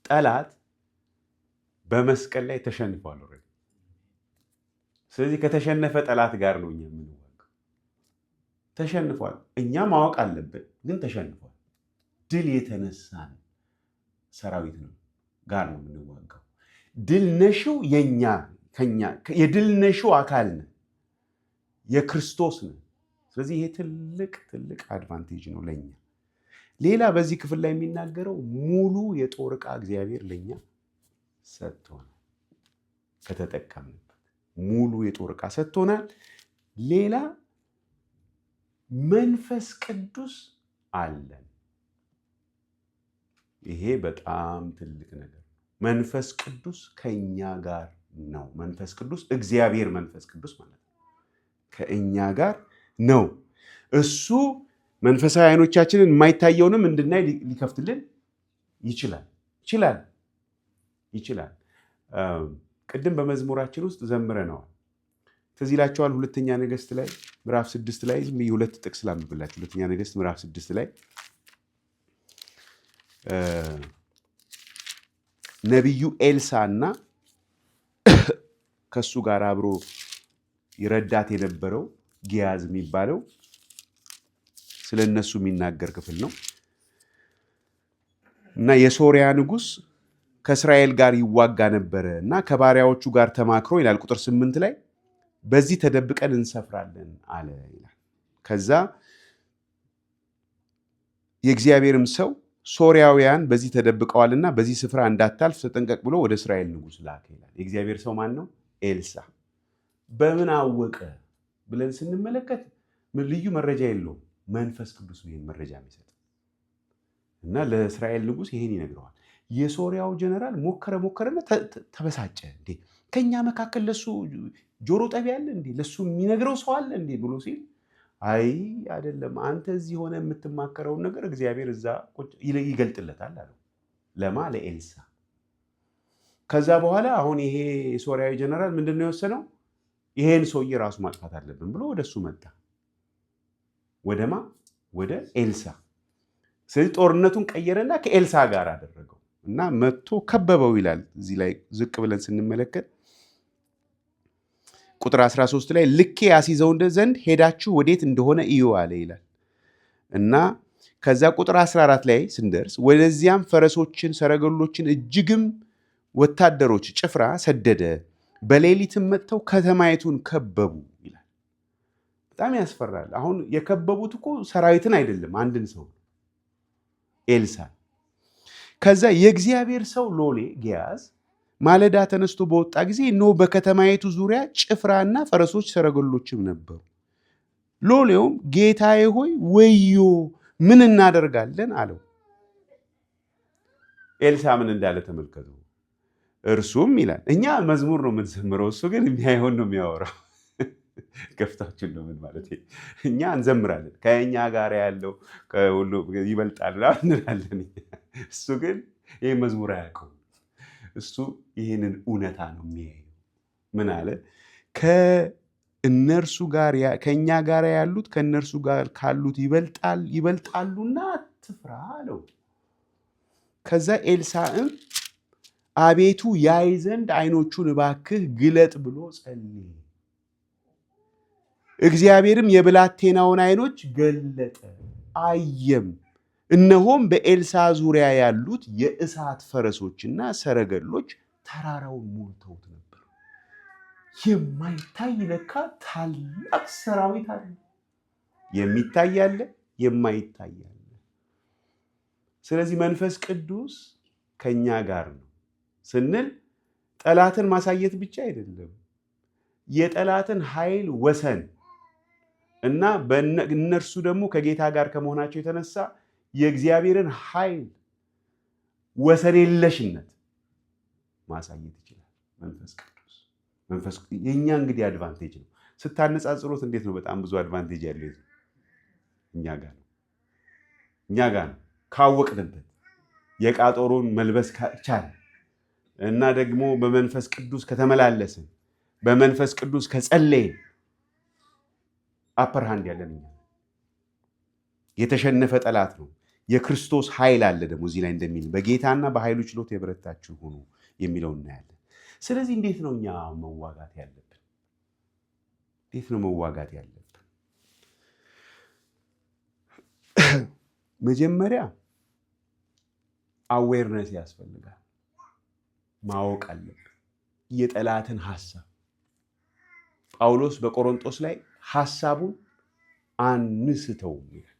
ጠላት በመስቀል ላይ ተሸንፏል ኦልሬዲ። ስለዚህ ከተሸነፈ ጠላት ጋር ነው እኛ የምንዋጋው። ተሸንፏል፣ እኛ ማወቅ አለብን፣ ግን ተሸንፏል። ድል የተነሳን ሰራዊት ነው ጋር ነው የምንዋጋው። ድል ነሽው የድል ነሽው አካል ነን፣ የክርስቶስ ነን። ስለዚህ ይሄ ትልቅ አድቫንቴጅ ነው ለኛ። ሌላ በዚህ ክፍል ላይ የሚናገረው ሙሉ የጦር ዕቃ እግዚአብሔር ለኛ ሰጥቶናል። ከተጠቀምንበት ሙሉ የጦር ዕቃ ሰጥቶናል። ሌላ መንፈስ ቅዱስ አለን። ይሄ በጣም ትልቅ ነገር። መንፈስ ቅዱስ ከኛ ጋር ነው። መንፈስ ቅዱስ እግዚአብሔር መንፈስ ቅዱስ ማለት ነው፣ ከእኛ ጋር ነው። እሱ መንፈሳዊ አይኖቻችንን የማይታየውንም እንድናይ ሊከፍትልን ይችላል። ቅድም በመዝሙራችን ውስጥ ዘምረነዋል። ትዝ ይላችኋል። ሁለተኛ ነገሥት ላይ ምዕራፍ 6 ላይ ሁለት ጥቅስ ላንብብላችሁ። ሁለተኛ ነገሥት ምዕራፍ 6 ላይ ነቢዩ ኤልሳ እና ከሱ ጋር አብሮ ይረዳት የነበረው ጊያዝ የሚባለው ስለ እነሱ የሚናገር ክፍል ነው። እና የሶሪያ ንጉሥ ከእስራኤል ጋር ይዋጋ ነበረ እና ከባሪያዎቹ ጋር ተማክሮ ይላል ቁጥር 8 ላይ በዚህ ተደብቀን እንሰፍራለን አለ ይላል። ከዛ የእግዚአብሔርም ሰው ሶሪያውያን በዚህ ተደብቀዋልና በዚህ ስፍራ እንዳታልፍ ተጠንቀቅ ብሎ ወደ እስራኤል ንጉሥ ላከ ይላል። የእግዚአብሔር ሰው ማን ነው? ኤልሳ። በምን አወቀ ብለን ስንመለከት ልዩ መረጃ የለውም። መንፈስ ቅዱስ ነው ይህን መረጃ የሚሰጥ እና ለእስራኤል ንጉሥ ይሄን ይነግረዋል። የሶሪያው ጀነራል ሞከረና ተበሳጨ። እንዴ ከኛ መካከል ለሱ ጆሮ ጠቢ አለ እንዴ? ለሱ የሚነግረው ሰው አለ እንዴ ብሎ ሲል አይ አይደለም፣ አንተ እዚህ ሆነ የምትማከረውን ነገር እግዚአብሔር እዛ ይገልጥለታል አለው። ለማ ለኤልሳ። ከዛ በኋላ አሁን ይሄ የሶሪያዊ ጀነራል ምንድን ነው የወሰነው? ይሄን ሰውዬ ራሱ ማጥፋት አለብን ብሎ ወደሱ መጣ። ወደማ ወደ ኤልሳ። ስለዚህ ጦርነቱን ቀየረና ከኤልሳ ጋር አደረገው እና መጥቶ ከበበው ይላል። እዚህ ላይ ዝቅ ብለን ስንመለከት ቁጥር 13 ላይ ልኬ ያስይዘው ዘንድ ሄዳችሁ ወዴት እንደሆነ እዩ አለ ይላል እና ከዛ ቁጥር 14 ላይ ስንደርስ ወደዚያም ፈረሶችን፣ ሰረገሎችን እጅግም ወታደሮች ጭፍራ ሰደደ፣ በሌሊትም መጥተው ከተማይቱን ከበቡ ይላል። በጣም ያስፈራል። አሁን የከበቡት እኮ ሰራዊትን አይደለም፣ አንድን ሰው ኤልሳ። ከዛ የእግዚአብሔር ሰው ሎሌ ጊያዝ ማለዳ ተነስቶ በወጣ ጊዜ እነሆ በከተማይቱ ዙሪያ ጭፍራና ፈረሶች ሰረገሎችም ነበሩ። ሎሌውም ጌታዬ ሆይ ወዮ ምን እናደርጋለን አለው። ኤልሳ ምን እንዳለ ተመልከቱ። እርሱም ይላል እኛ መዝሙር ነው የምንዘምረው፣ እሱ ግን የሚያየውን ነው የሚያወራው። ገፍታችን ነው ምን ማለት እኛ እንዘምራለን፣ ከእኛ ጋር ያለው ከሁሉ ይበልጣል እንላለን። እሱ ግን ይህ መዝሙር አያውቀውም። እሱ ይህንን እውነታ ነው የሚያየው። ምን አለ? ከእኛ ጋር ያሉት ከእነርሱ ጋር ካሉት ይበልጣሉና አትፍራ አለው። ከዛ ኤልሳዕም አቤቱ ያይ ዘንድ ዓይኖቹን እባክህ ግለጥ ብሎ ጸለየ። እግዚአብሔርም የብላቴናውን ዓይኖች ገለጠ፣ አየም። እነሆም በኤልሳ ዙሪያ ያሉት የእሳት ፈረሶችና ሰረገሎች ተራራውን ሞልተውት ነበር። የማይታይ ለካ ታላቅ ሰራዊት አለ። የሚታይ አለ፣ የማይታይ አለ። ስለዚህ መንፈስ ቅዱስ ከኛ ጋር ነው ስንል ጠላትን ማሳየት ብቻ አይደለም፣ የጠላትን ኃይል ወሰን እና እነርሱ ደግሞ ከጌታ ጋር ከመሆናቸው የተነሳ የእግዚአብሔርን ኃይል ወሰን የለሽነት ማሳየት ይችላል መንፈስ ቅዱስ። የእኛ እንግዲህ አድቫንቴጅ ነው። ስታነጻጽሩት እንዴት ነው? በጣም ብዙ አድቫንቴጅ ያለው እኛ ጋር ነው። ካወቅንበት የቃጦሩን መልበስ ቻል እና ደግሞ በመንፈስ ቅዱስ ከተመላለስን፣ በመንፈስ ቅዱስ ከጸለይን አፐር ሃንድ ያለን እኛ። የተሸነፈ ጠላት ነው። የክርስቶስ ኃይል አለ ደግሞ እዚህ ላይ እንደሚል በጌታና በኃይሉ ችሎት የበረታችሁ ሁኑ የሚለው እናያለን። ስለዚህ እንዴት ነው እኛ መዋጋት ያለብን? እንዴት ነው መዋጋት ያለብን? መጀመሪያ አዌርነስ ያስፈልጋል። ማወቅ አለብን የጠላትን ሐሳብ። ጳውሎስ በቆሮንቶስ ላይ ሐሳቡን አንስተውም ይላል።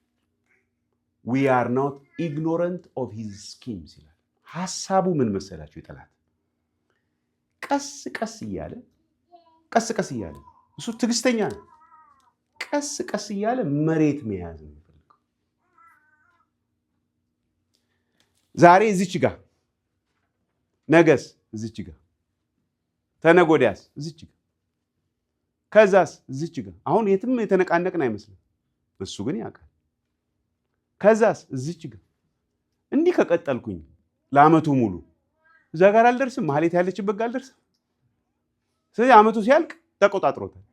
we are not ignorant of his schemes ይላል። ሐሳቡ ምን መሰላችሁ? የጠላት ቀስ ቀስ እያለ እሱ ትዕግስተኛ ነው። ቀስ ቀስ እያለ መሬት መያዝ ነው የሚፈልገው። ዛሬ እዚች ጋር፣ ነገስ እዚች ጋር፣ ተነገ ወዲያስ እዚች ጋር፣ ከዛስ እዚች ጋር። አሁን የትም የተነቃነቅን አይመስልም። እሱ ግን ያውቃል። ከዛስ እዚች ጋር። እንዲህ ከቀጠልኩኝ ለአመቱ ሙሉ እዛ ጋር አልደርስም፣ ማህሌት ያለችበት ጋር አልደርስም። ስለዚህ አመቱ ሲያልቅ ተቆጣጥሮታል።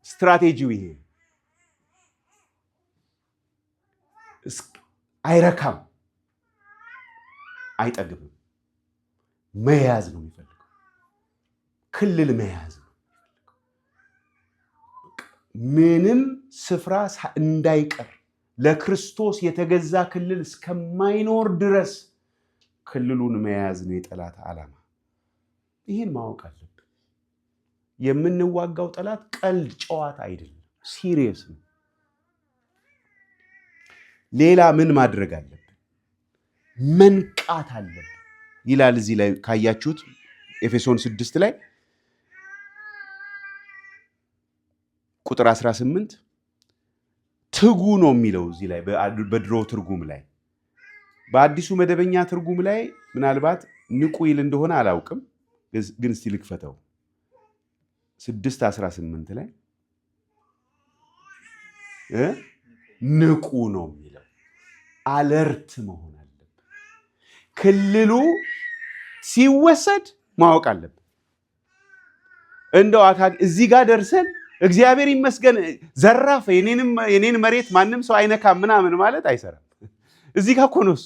ስትራቴጂው ይሄ አይረካም፣ አይጠግብም። መያዝ ነው የሚፈልገው። ክልል መያዝ ነው። ምንም ስፍራ እንዳይቀር ለክርስቶስ የተገዛ ክልል እስከማይኖር ድረስ ክልሉን መያዝ ነው የጠላት ዓላማ። ይህን ማወቅ አለብን። የምንዋጋው ጠላት ቀልድ ጨዋታ አይደለም፣ ሲሪየስ ነው። ሌላ ምን ማድረግ አለብን? መንቃት አለብን ይላል። እዚህ ላይ ካያችሁት ኤፌሶን 6 ላይ ቁጥር 18 ትጉ ነው የሚለው። እዚህ ላይ በድሮ ትርጉም ላይ፣ በአዲሱ መደበኛ ትርጉም ላይ ምናልባት ንቁ ይል እንደሆነ አላውቅም፣ ግን እስቲ ልክፈተው። 6:18 ላይ ንቁ ነው የሚለው። አለርት መሆን አለብን። ክልሉ ሲወሰድ ማወቅ አለብን። እንደው እዚህ ጋር ደርሰን እግዚአብሔር ይመስገን ዘራፍ የኔን መሬት ማንም ሰው አይነካም ምናምን ማለት አይሰራም። እዚህ ጋር እኮ ነው እሱ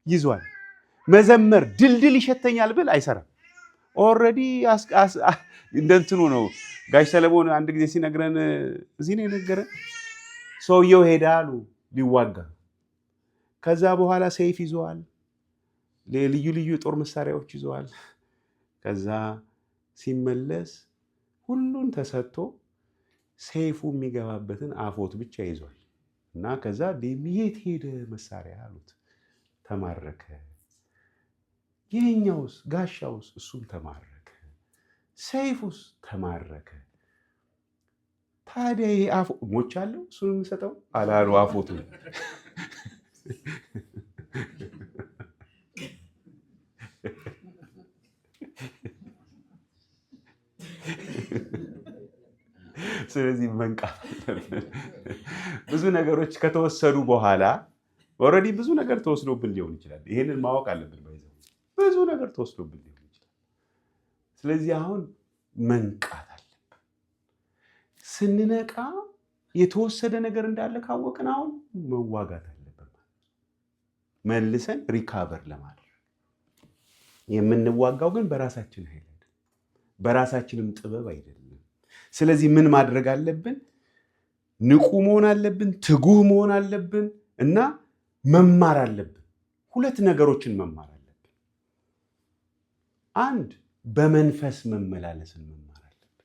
ይዟል። መዘመር ድልድል ይሸተኛል ብል አይሰራም። ኦልሬዲ እንደንትኑ ነው። ጋሽ ሰለሞን አንድ ጊዜ ሲነግረን እዚህ ነው የነገረን። ሰውየው ሄዳሉ ሊዋጋ። ከዛ በኋላ ሰይፍ ይዘዋል፣ ልዩ ልዩ የጦር መሳሪያዎች ይዘዋል። ከዛ ሲመለስ ሁሉን ተሰጥቶ ሰይፉ የሚገባበትን አፎት ብቻ ይዟል። እና ከዛ የት ሄደ መሳሪያ አሉት። ተማረከ። ይሄኛውስ ጋሻውስ? እሱም ተማረከ። ሰይፉስ? ተማረከ። ታዲያ ይሄ ሞች አለው እሱን የምሰጠው አላሉ። አፎቱ ስለዚህ መንቃት አለብን። ብዙ ነገሮች ከተወሰዱ በኋላ ኦልሬዲ ብዙ ነገር ተወስዶብን ሊሆን ይችላል። ይሄንን ማወቅ አለብን። ብዙ ነገር ተወስዶብን ሊሆን ይችላል። ስለዚህ አሁን መንቃት አለብን። ስንነቃ የተወሰደ ነገር እንዳለ ካወቅን አሁን መዋጋት አለብን። መልሰን ሪካቨር ለማድረግ የምንዋጋው ግን በራሳችን ኃይል አይደለም፣ በራሳችንም ጥበብ አይደለም። ስለዚህ ምን ማድረግ አለብን? ንቁ መሆን አለብን፣ ትጉህ መሆን አለብን እና መማር አለብን። ሁለት ነገሮችን መማር አለብን። አንድ በመንፈስ መመላለስን መማር አለብን።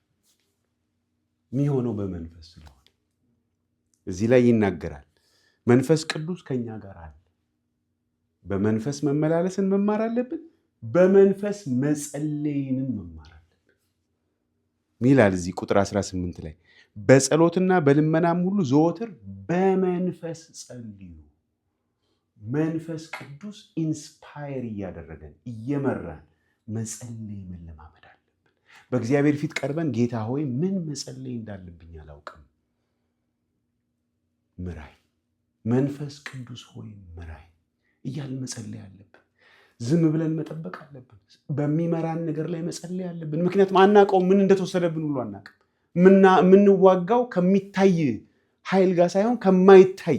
የሚሆነው በመንፈስ ስለሆነ እዚህ ላይ ይናገራል። መንፈስ ቅዱስ ከኛ ጋር አለ። በመንፈስ መመላለስን መማር አለብን። በመንፈስ መጸለይንም መማር አለብን ይላል እዚህ ቁጥር 18 ላይ በጸሎትና በልመናም ሁሉ ዘወትር በመንፈስ ጸልዩ። መንፈስ ቅዱስ ኢንስፓየር እያደረገን እየመራን መጸለይ መለማመድ አለብን። በእግዚአብሔር ፊት ቀርበን ጌታ ሆይ ምን መጸለይ እንዳለብኝ አላውቅም፣ ምራይ፣ መንፈስ ቅዱስ ሆይ ምራይ እያልን መጸለይ አለብን። ዝም ብለን መጠበቅ አለብን። በሚመራን ነገር ላይ መጸለይ አለብን። ምክንያቱም አናውቀውም፣ ምን እንደተወሰደብን ሁሉ አናውቅም። የምንዋጋው ከሚታይ ኃይል ጋር ሳይሆን ከማይታይ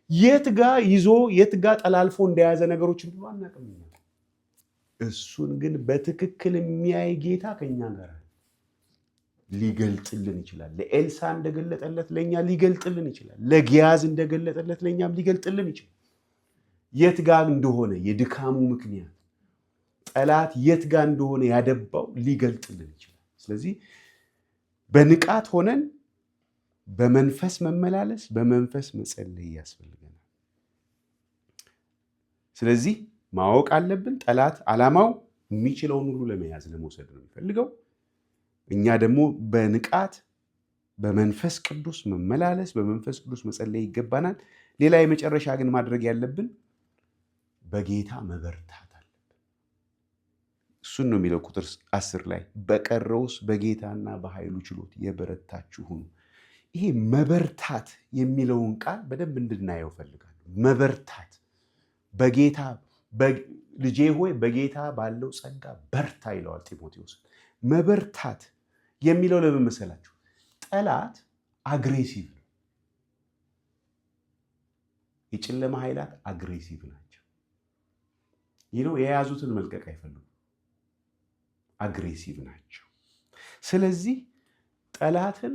የት ጋር ይዞ የት ጋር ጠላልፎ እንደያዘ ነገሮችን ሁሉ አናውቅም። እሱን ግን በትክክል የሚያይ ጌታ ከኛ ጋር ሊገልጥልን ይችላል። ለኤልሳ እንደገለጠለት ለኛ ሊገልጥልን ይችላል። ለጊያዝ እንደገለጠለት ለኛም ሊገልጥልን ይችላል። የት ጋር እንደሆነ የድካሙ ምክንያት ጠላት የት ጋር እንደሆነ ያደባው ሊገልጥልን ይችላል። ስለዚህ በንቃት ሆነን በመንፈስ መመላለስ፣ በመንፈስ መጸለይ ያስፈልገናል። ስለዚህ ማወቅ አለብን። ጠላት ዓላማው የሚችለውን ሁሉ ለመያዝ ለመውሰድ ነው የሚፈልገው። እኛ ደግሞ በንቃት በመንፈስ ቅዱስ መመላለስ፣ በመንፈስ ቅዱስ መጸለይ ይገባናል። ሌላ የመጨረሻ ግን ማድረግ ያለብን በጌታ መበርታት አለብን። እሱን ነው የሚለው ቁጥር 10 ላይ በቀረውስ በጌታና በኃይሉ ችሎት የበረታችሁ ሁኑ። ይሄ መበርታት የሚለውን ቃል በደንብ እንድናየው ፈልጋለሁ። መበርታት በጌታ ልጄ ሆይ በጌታ ባለው ጸጋ በርታ ይለዋል ጢሞቴዎስ። መበርታት የሚለው ለምን መሰላችሁ? ጠላት አግሬሲቭ ነው። የጨለማ ኃይላት አግሬሲቭ ናቸው። የያዙትን መልቀቅ አይፈልጉም። አግሬሲቭ ናቸው። ስለዚህ ጠላትን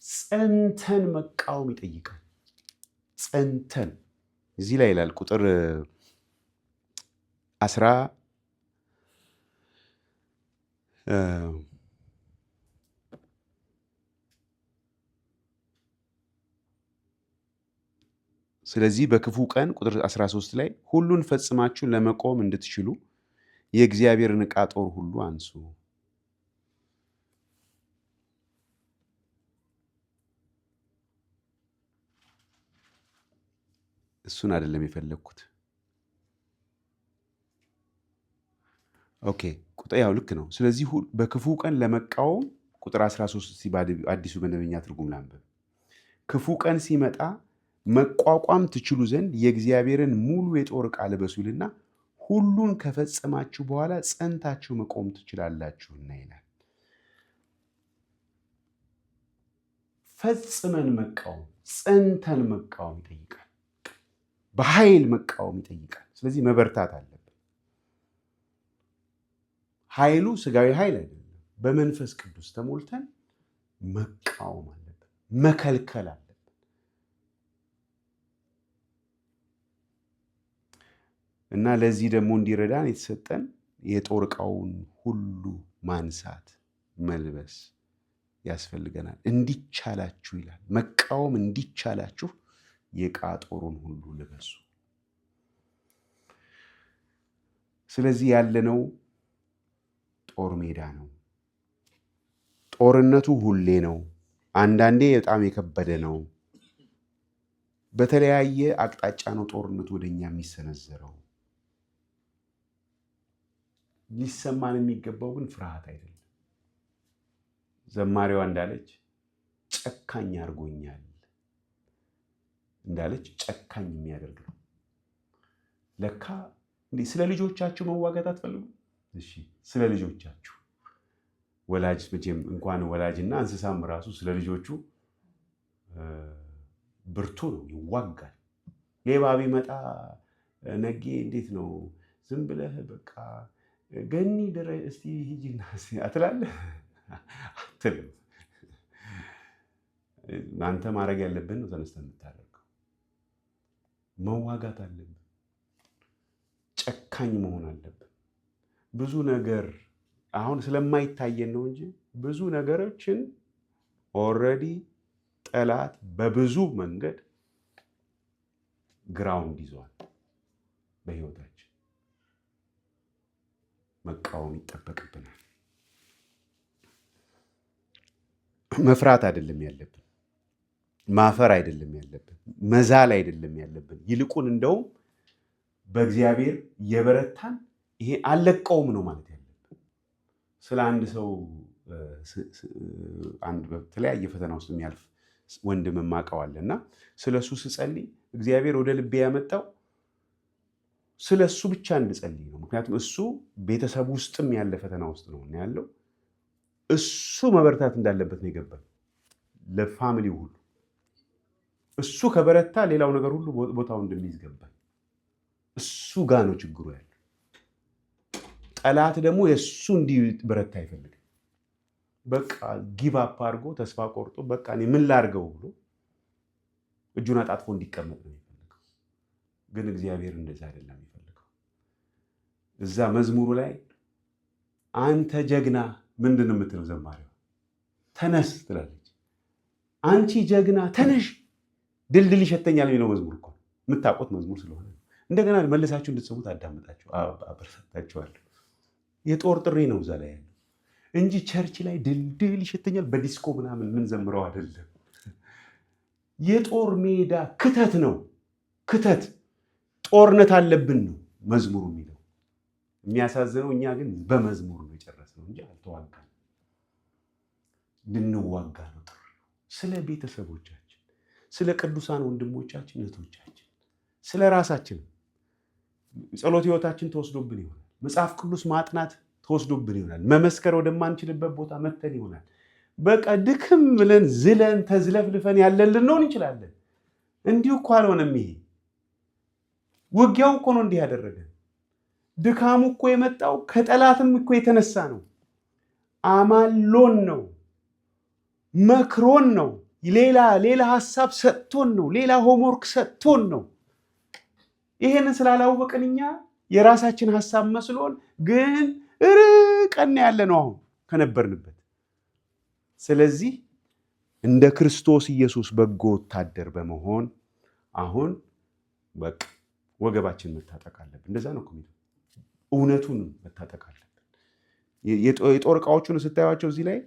ጸንተን መቃወም ይጠይቃል። ጸንተን እዚህ ላይ ይላል ቁጥር 10 ስለዚህ በክፉ ቀን ቁጥር 13 ላይ ሁሉን ፈጽማችሁ ለመቆም እንድትችሉ የእግዚአብሔርን ዕቃ ጦር ሁሉ አንሱ። እሱን አይደለም የፈለግኩት። ኦኬ ያው ልክ ነው። ስለዚህ በክፉ ቀን ለመቃወም ቁጥር 13 አዲሱ መደበኛ ትርጉም ላንብብ። ክፉ ቀን ሲመጣ መቋቋም ትችሉ ዘንድ የእግዚአብሔርን ሙሉ የጦር ዕቃ ልበሱ ይልና ሁሉን ከፈጸማችሁ በኋላ ጸንታችሁ መቆም ትችላላችሁና ይላል። ፈጽመን መቃወም፣ ጸንተን መቃወም ይጠይቃል። በኃይል መቃወም ይጠይቃል። ስለዚህ መበርታት አለብን። ኃይሉ ስጋዊ ኃይል አይደለም። በመንፈስ ቅዱስ ተሞልተን መቃወም አለብን፣ መከልከል አለብን። እና ለዚህ ደግሞ እንዲረዳን የተሰጠን የጦር ዕቃውን ሁሉ ማንሳት መልበስ ያስፈልገናል። እንዲቻላችሁ ይላል። መቃወም እንዲቻላችሁ የዕቃ ጦሩን ሁሉ ልበሱ። ስለዚህ ያለነው ጦር ሜዳ ነው። ጦርነቱ ሁሌ ነው። አንዳንዴ በጣም የከበደ ነው። በተለያየ አቅጣጫ ነው ጦርነቱ ወደኛ የሚሰነዘረው። ሊሰማን የሚገባው ግን ፍርሃት አይደለም። ዘማሪዋ እንዳለች ጨካኝ አድርጎኛል እንዳለች ጨካኝ የሚያደርግ ነው። ለካ እንዴ ስለ ልጆቻችሁ መዋጋት አትፈልጉ? እሺ ስለ ልጆቻችሁ ወላጅ መቼም እንኳን ወላጅና እንስሳም ራሱ ስለ ልጆቹ ብርቱ ነው፣ ይዋጋል። ሌባ ቢመጣ ነጌ እንዴት ነው ዝም ብለህ በቃ ገኒ ድረስ እስቲ ሂጂና አትላለህ? አትልም። አንተ ማድረግ ያለብን ነው ተነስተህ የምታደርገው። መዋጋት አለብን። ጨካኝ መሆን አለብን። ብዙ ነገር አሁን ስለማይታየን ነው እንጂ ብዙ ነገሮችን ኦልሬዲ ጠላት በብዙ መንገድ ግራውንድ ይዟል። በህይወታችን መቃወም ይጠበቅብናል። መፍራት አይደለም ያለብን፣ ማፈር አይደለም ያለብን፣ መዛል አይደለም ያለብን። ይልቁን እንደውም በእግዚአብሔር የበረታን ይሄ አልለቀውም ነው ማለት ያለብን። ስለ አንድ ሰው አንድ በተለያየ ፈተና ውስጥ የሚያልፍ ወንድም የማውቀው እና ስለሱ ስጸልይ እግዚአብሔር ወደ ልቤ ያመጣው ስለሱ ብቻ እንድጸልይ ነው። ምክንያቱም እሱ ቤተሰብ ውስጥም ያለ ፈተና ውስጥ ነው ያለው። እሱ መበርታት እንዳለበት ነው የገባኝ። ለፋሚሊው ሁሉ እሱ ከበረታ ሌላው ነገር ሁሉ ቦታው እንደሚይዝ ገባኝ። እሱ ጋር ነው ችግሩ ያለው። ጠላት ደግሞ የእሱ እንዲበረታ አይፈልግም። በቃ ጊቭ አፕ አድርጎ ተስፋ ቆርጦ በቃ እኔ ምን ላድርገው ብሎ እጁን አጣጥፎ እንዲቀመጥ ነው የሚፈልገው። ግን እግዚአብሔር እንደዛ አይደለም የሚፈልገው። እዛ መዝሙሩ ላይ አንተ ጀግና ምንድን ነው የምትለው ዘማሪዋ? ተነስ ትላለች። አንቺ ጀግና ተነሽ፣ ድልድል ይሸተኛል የሚለው መዝሙር እኮ የምታውቁት መዝሙር ስለሆነ እንደገና መልሳችሁ እንድትሰሙት አበረታታችኋለሁ። የጦር ጥሪ ነው እዛ ላይ ያለው እንጂ ቸርች ላይ ድልድል ይሸተኛል በዲስኮ ምናምን ምን ዘምረው አይደለም። የጦር ሜዳ ክተት ነው። ክተት ጦርነት አለብን ነው መዝሙሩ የሚለው። የሚያሳዝነው እኛ ግን በመዝሙሩ ነው የጨረስነው እንጂ አልተዋጋንም። ልንዋጋ ነው ጥሪ። ስለ ቤተሰቦቻችን፣ ስለ ቅዱሳን ወንድሞቻችን እህቶቻችን፣ ስለ ራሳችን ጸሎት ህይወታችን ተወስዶብን ይሆናል። መጽሐፍ ቅዱስ ማጥናት ተወስዶብን ይሆናል። መመስከር ወደማንችልበት ቦታ መተን ይሆናል። በቃ ድክም ብለን ዝለን ተዝለፍልፈን ያለን ልንሆን እንችላለን። እንዲሁ እኮ አልሆነም። ይሄ ውጊያው እኮ ነው እንዲህ ያደረገን። ድካሙ እኮ የመጣው ከጠላትም እኮ የተነሳ ነው። አማሎን ነው፣ መክሮን ነው፣ ሌላ ሐሳብ ሰጥቶን ነው፣ ሌላ ሆምወርክ ሰጥቶን ነው። ይሄንን ስላላወቅን እኛ የራሳችን ሐሳብ መስሎን ግን ርቀን ያለ ነው አሁን ከነበርንበት። ስለዚህ እንደ ክርስቶስ ኢየሱስ በጎ ወታደር በመሆን አሁን በቃ ወገባችን መታጠቅ አለብን። እንደዛ ነው እኮ የሚለው። እውነቱን መታጠቅ አለብን። የጦር ዕቃዎቹን ስታዩዋቸው እዚህ ላይ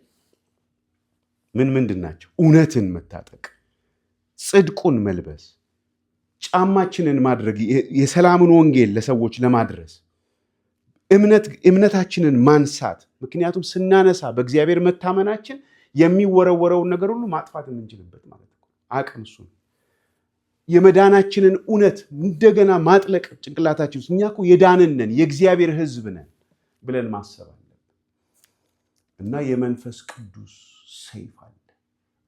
ምንድን ናቸው? እውነትን መታጠቅ፣ ጽድቁን መልበስ፣ ጫማችንን ማድረግ፣ የሰላምን ወንጌል ለሰዎች ለማድረስ፣ እምነታችንን ማንሳት። ምክንያቱም ስናነሳ በእግዚአብሔር መታመናችን የሚወረወረውን ነገር ሁሉ ማጥፋት የምንችልበት ማለት ነው። አቅም እሱ ነው። የመዳናችንን እውነት እንደገና ማጥለቅ ጭንቅላታችን ውስጥ እኛ እኮ የዳንን ነን፣ የእግዚአብሔር ሕዝብ ነን ብለን ማሰብ አለብን። እና የመንፈስ ቅዱስ ሰይፍ አለ።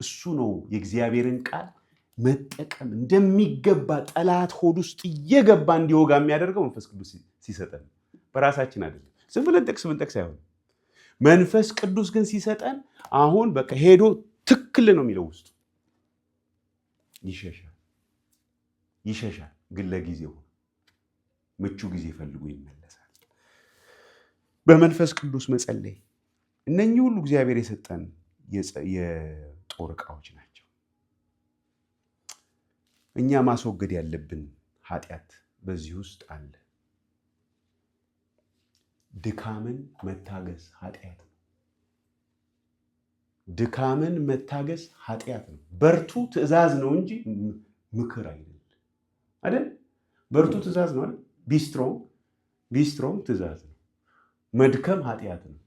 እሱ ነው የእግዚአብሔርን ቃል መጠቀም እንደሚገባ ጠላት ሆድ ውስጥ እየገባ እንዲወጋ የሚያደርገው መንፈስ ቅዱስ ሲሰጠን፣ በራሳችን አይደለም። ዝም ብለን ጥቅስ ብንጠቅስ አይሆንም። መንፈስ ቅዱስ ግን ሲሰጠን አሁን በቃ ሄዶ ትክክል ነው የሚለው ውስጡ ይሸሻል። ግን ለጊዜው ምቹ ጊዜ ፈልጎ ይመለሳል። በመንፈስ ቅዱስ መጸለይ፣ እነኚህ ሁሉ እግዚአብሔር የሰጠን የጦር ዕቃዎች ናቸው። እኛ ማስወገድ ያለብን ኃጢአት በዚህ ውስጥ አለ። ድካምን መታገስ ኃጢአት ነው። ድካምን መታገስ ኃጢአት ነው። በርቱ ትእዛዝ ነው እንጂ ምክር አይደለም አይደል? በርቱ ትእዛዝ ነው አይደል? ቢስትሮንግ ትእዛዝ ነው። መድከም ኃጢአት ነው።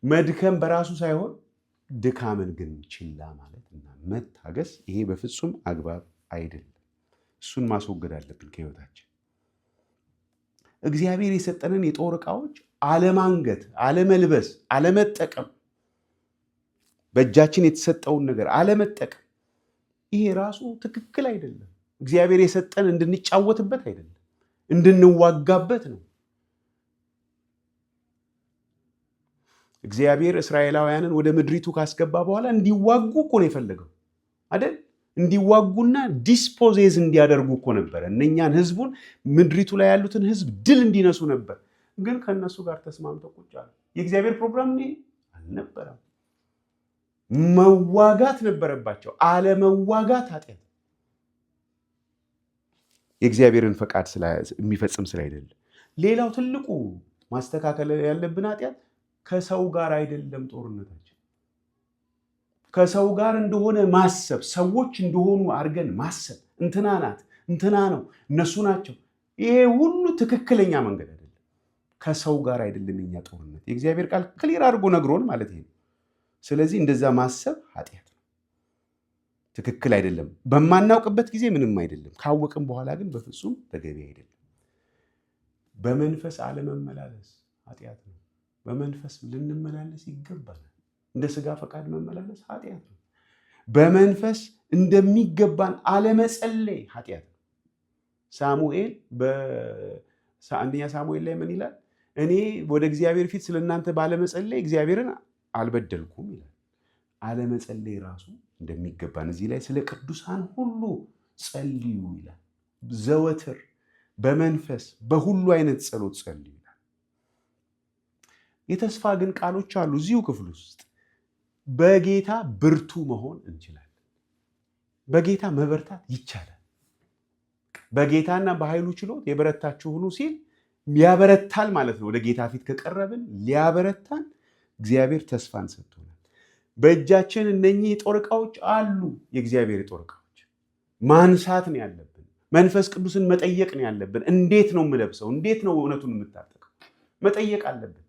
መድከም በራሱ ሳይሆን ድካምን ግን ችላ ማለት እና መታገስ፣ ይሄ በፍጹም አግባብ አይደለም። እሱን ማስወገድ አለብን ከህይወታችን። እግዚአብሔር የሰጠንን የጦር ዕቃዎች አለማንገት፣ አለመልበስ፣ አለመጠቀም፣ በእጃችን የተሰጠውን ነገር አለመጠቀም፣ ይሄ ራሱ ትክክል አይደለም። እግዚአብሔር የሰጠን እንድንጫወትበት አይደለም፣ እንድንዋጋበት ነው። እግዚአብሔር እስራኤላውያንን ወደ ምድሪቱ ካስገባ በኋላ እንዲዋጉ እኮ ነው የፈለገው አይደል? እንዲዋጉና ዲስፖዜዝ እንዲያደርጉ እኮ ነበረ። እነኛን ህዝቡን ምድሪቱ ላይ ያሉትን ህዝብ ድል እንዲነሱ ነበር። ግን ከነሱ ጋር ተስማምተው ቁጭ አሉ። የእግዚአብሔር ፕሮግራም ይሄ አልነበረም። መዋጋት ነበረባቸው። አለመዋጋት ኃጢአት፣ የእግዚአብሔርን ፈቃድ የሚፈጽም ስላይደለ። ሌላው ትልቁ ማስተካከል ያለብን ኃጢአት ከሰው ጋር አይደለም ጦርነታችን። ከሰው ጋር እንደሆነ ማሰብ፣ ሰዎች እንደሆኑ አድርገን ማሰብ፣ እንትና ናት፣ እንትና ነው፣ እነሱ ናቸው። ይሄ ሁሉ ትክክለኛ መንገድ አይደለም። ከሰው ጋር አይደለም የኛ ጦርነት። የእግዚአብሔር ቃል ክሊር አድርጎ ነግሮን ማለት ይሄ ነው። ስለዚህ እንደዛ ማሰብ ኃጢአት ነው፣ ትክክል አይደለም። በማናውቅበት ጊዜ ምንም አይደለም፣ ካወቅም በኋላ ግን በፍጹም ተገቢ አይደለም። በመንፈስ አለመመላለስ ኃጢአት ነው። በመንፈስ ልንመላለስ ይገባል። እንደ ስጋ ፈቃድ መመላለስ ኃጢአት ነው። በመንፈስ እንደሚገባን አለመጸለይ ኃጢአት ነው። ሳሙኤል በአንደኛ ሳሙኤል ላይ ምን ይላል? እኔ ወደ እግዚአብሔር ፊት ስለ እናንተ ባለመጸለይ እግዚአብሔርን አልበደልኩም ይላል። አለመጸለይ ራሱ እንደሚገባን እዚህ ላይ ስለ ቅዱሳን ሁሉ ጸልዩ ይላል። ዘወትር በመንፈስ በሁሉ አይነት ጸሎት ጸልዩ ይላል። የተስፋ ግን ቃሎች አሉ እዚሁ ክፍል ውስጥ። በጌታ ብርቱ መሆን እንችላለን። በጌታ መበርታት ይቻላል። በጌታና በኃይሉ ችሎት የበረታችሁ ሁኑ ሲል ያበረታል ማለት ነው። ወደ ጌታ ፊት ከቀረብን ሊያበረታን እግዚአብሔር ተስፋን ሰጥቶናል። በእጃችን እነኚህ የጦር ዕቃዎች አሉ። የእግዚአብሔር የጦር ዕቃዎች ማንሳት ነው ያለብን። መንፈስ ቅዱስን መጠየቅ ነው ያለብን። እንዴት ነው የምለብሰው? እንዴት ነው እውነቱን የምታጠቀው? መጠየቅ አለብን።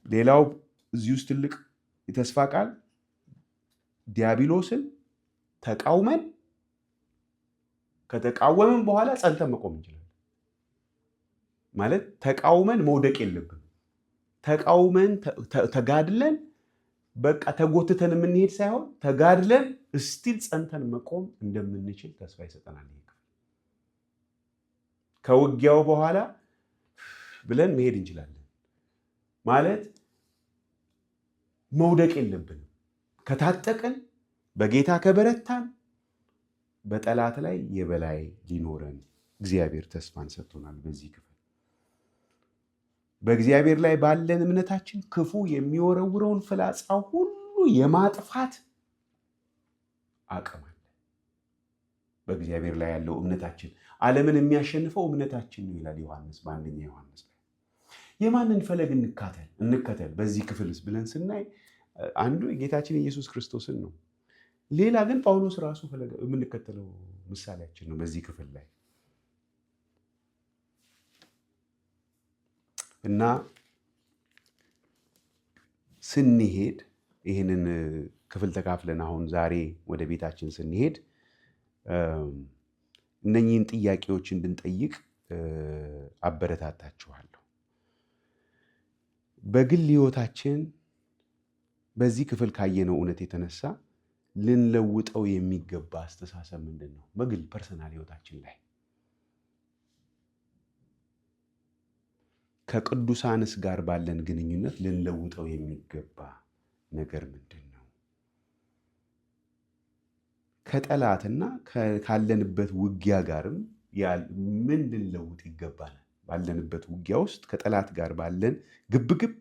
ሌላው እዚህ ውስጥ ትልቅ የተስፋ ቃል ዲያብሎስን ተቃውመን ከተቃወምን በኋላ ጸንተን መቆም እንችላለን። ማለት ተቃውመን መውደቅ የለብን። ተቃውመን ተጋድለን በቃ ተጎትተን የምንሄድ ሳይሆን ተጋድለን እስቲል ጸንተን መቆም እንደምንችል ተስፋ ይሰጠናል። ከውጊያው በኋላ ብለን መሄድ እንችላለን። ማለት መውደቅ የለብንም። ከታጠቅን በጌታ ከበረታን በጠላት ላይ የበላይ ሊኖረን እግዚአብሔር ተስፋን ሰጥቶናል። በዚህ ክፍል በእግዚአብሔር ላይ ባለን እምነታችን ክፉ የሚወረውረውን ፍላጻ ሁሉ የማጥፋት አቅም አለ። በእግዚአብሔር ላይ ያለው እምነታችን ዓለምን የሚያሸንፈው እምነታችን ነው ይላል ዮሐንስ በአንደኛ ዮሐንስ ላይ። የማንን ፈለግ እንከተል በዚህ ክፍልስ ብለን ስናይ አንዱ የጌታችን ኢየሱስ ክርስቶስን ነው። ሌላ ግን ጳውሎስ ራሱ የምንከተለው ምሳሌያችን ነው በዚህ ክፍል ላይ እና ስንሄድ ይህንን ክፍል ተካፍለን አሁን ዛሬ ወደ ቤታችን ስንሄድ እነኚህን ጥያቄዎች እንድንጠይቅ አበረታታችኋለሁ። በግል ሕይወታችን በዚህ ክፍል ካየነው እውነት የተነሳ ልንለውጠው የሚገባ አስተሳሰብ ምንድን ነው? በግል ፐርሰናል ሕይወታችን ላይ ከቅዱሳንስ ጋር ባለን ግንኙነት ልንለውጠው የሚገባ ነገር ምንድን ነው? ከጠላትና ካለንበት ውጊያ ጋርም ምን ልንለውጥ ይገባናል? ባለንበት ውጊያ ውስጥ ከጠላት ጋር ባለን ግብግብ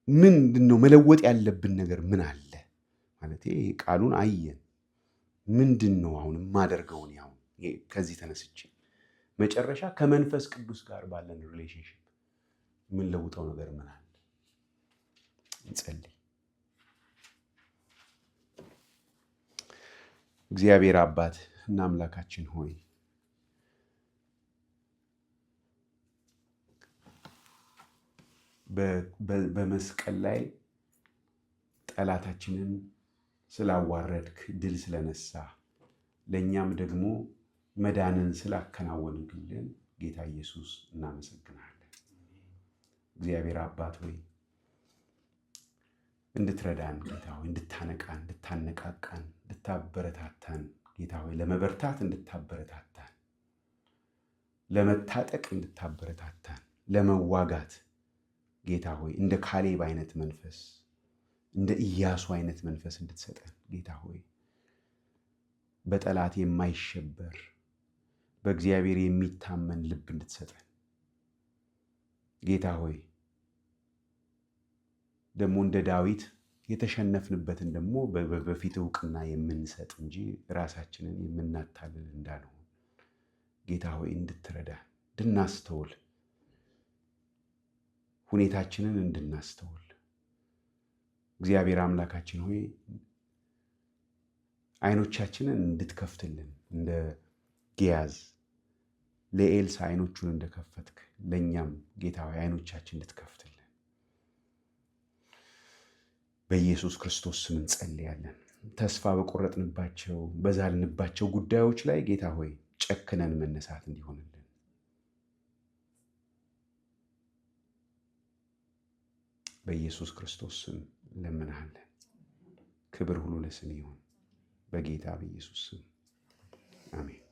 ምንድን ነው መለወጥ ያለብን ነገር ምን አለ? ማለት ቃሉን አየን። ምንድን ነው አሁን የማደርገውን ከዚህ ተነስቼ መጨረሻ ከመንፈስ ቅዱስ ጋር ባለን ሪሌሽንሽፕ ምን ለውጠው ነገር ምን አለ? እንጸልይ። እግዚአብሔር አባት እና አምላካችን ሆይ በመስቀል ላይ ጠላታችንን ስላዋረድክ ድል ስለነሳ ለእኛም ደግሞ መዳንን ስላከናወንክልን ጌታ ኢየሱስ እናመሰግናለን። እግዚአብሔር አባት ሆይ እንድትረዳን ጌታ ሆይ እንድታነቃን፣ እንድታነቃቃን፣ እንድታበረታታን ጌታ ሆይ ለመበርታት እንድታበረታታን፣ ለመታጠቅ እንድታበረታታን፣ ለመዋጋት ጌታ ሆይ እንደ ካሌብ አይነት መንፈስ እንደ ኢያሱ አይነት መንፈስ እንድትሰጠን ጌታ ሆይ በጠላት የማይሸበር በእግዚአብሔር የሚታመን ልብ እንድትሰጠን ጌታ ሆይ ደግሞ እንደ ዳዊት የተሸነፍንበትን ደግሞ በፊት እውቅና የምንሰጥ እንጂ ራሳችንን የምናታልል እንዳልሆን ጌታ ሆይ እንድትረዳ እንድናስተውል ሁኔታችንን እንድናስተውል እግዚአብሔር አምላካችን ሆይ አይኖቻችንን እንድትከፍትልን እንደ ጊያዝ ለኤልሳ አይኖቹን እንደከፈትክ ለእኛም ጌታ ሆይ አይኖቻችን እንድትከፍትልን በኢየሱስ ክርስቶስ ስም እንጸልያለን። ተስፋ በቆረጥንባቸው በዛልንባቸው ጉዳዮች ላይ ጌታ ሆይ ጨክነን መነሳት እንዲሆንልን በኢየሱስ ክርስቶስ ስም እንለምንሃለን። ክብር ሁሉ ለስም ይሁን፣ በጌታ በኢየሱስ ስም አሜን።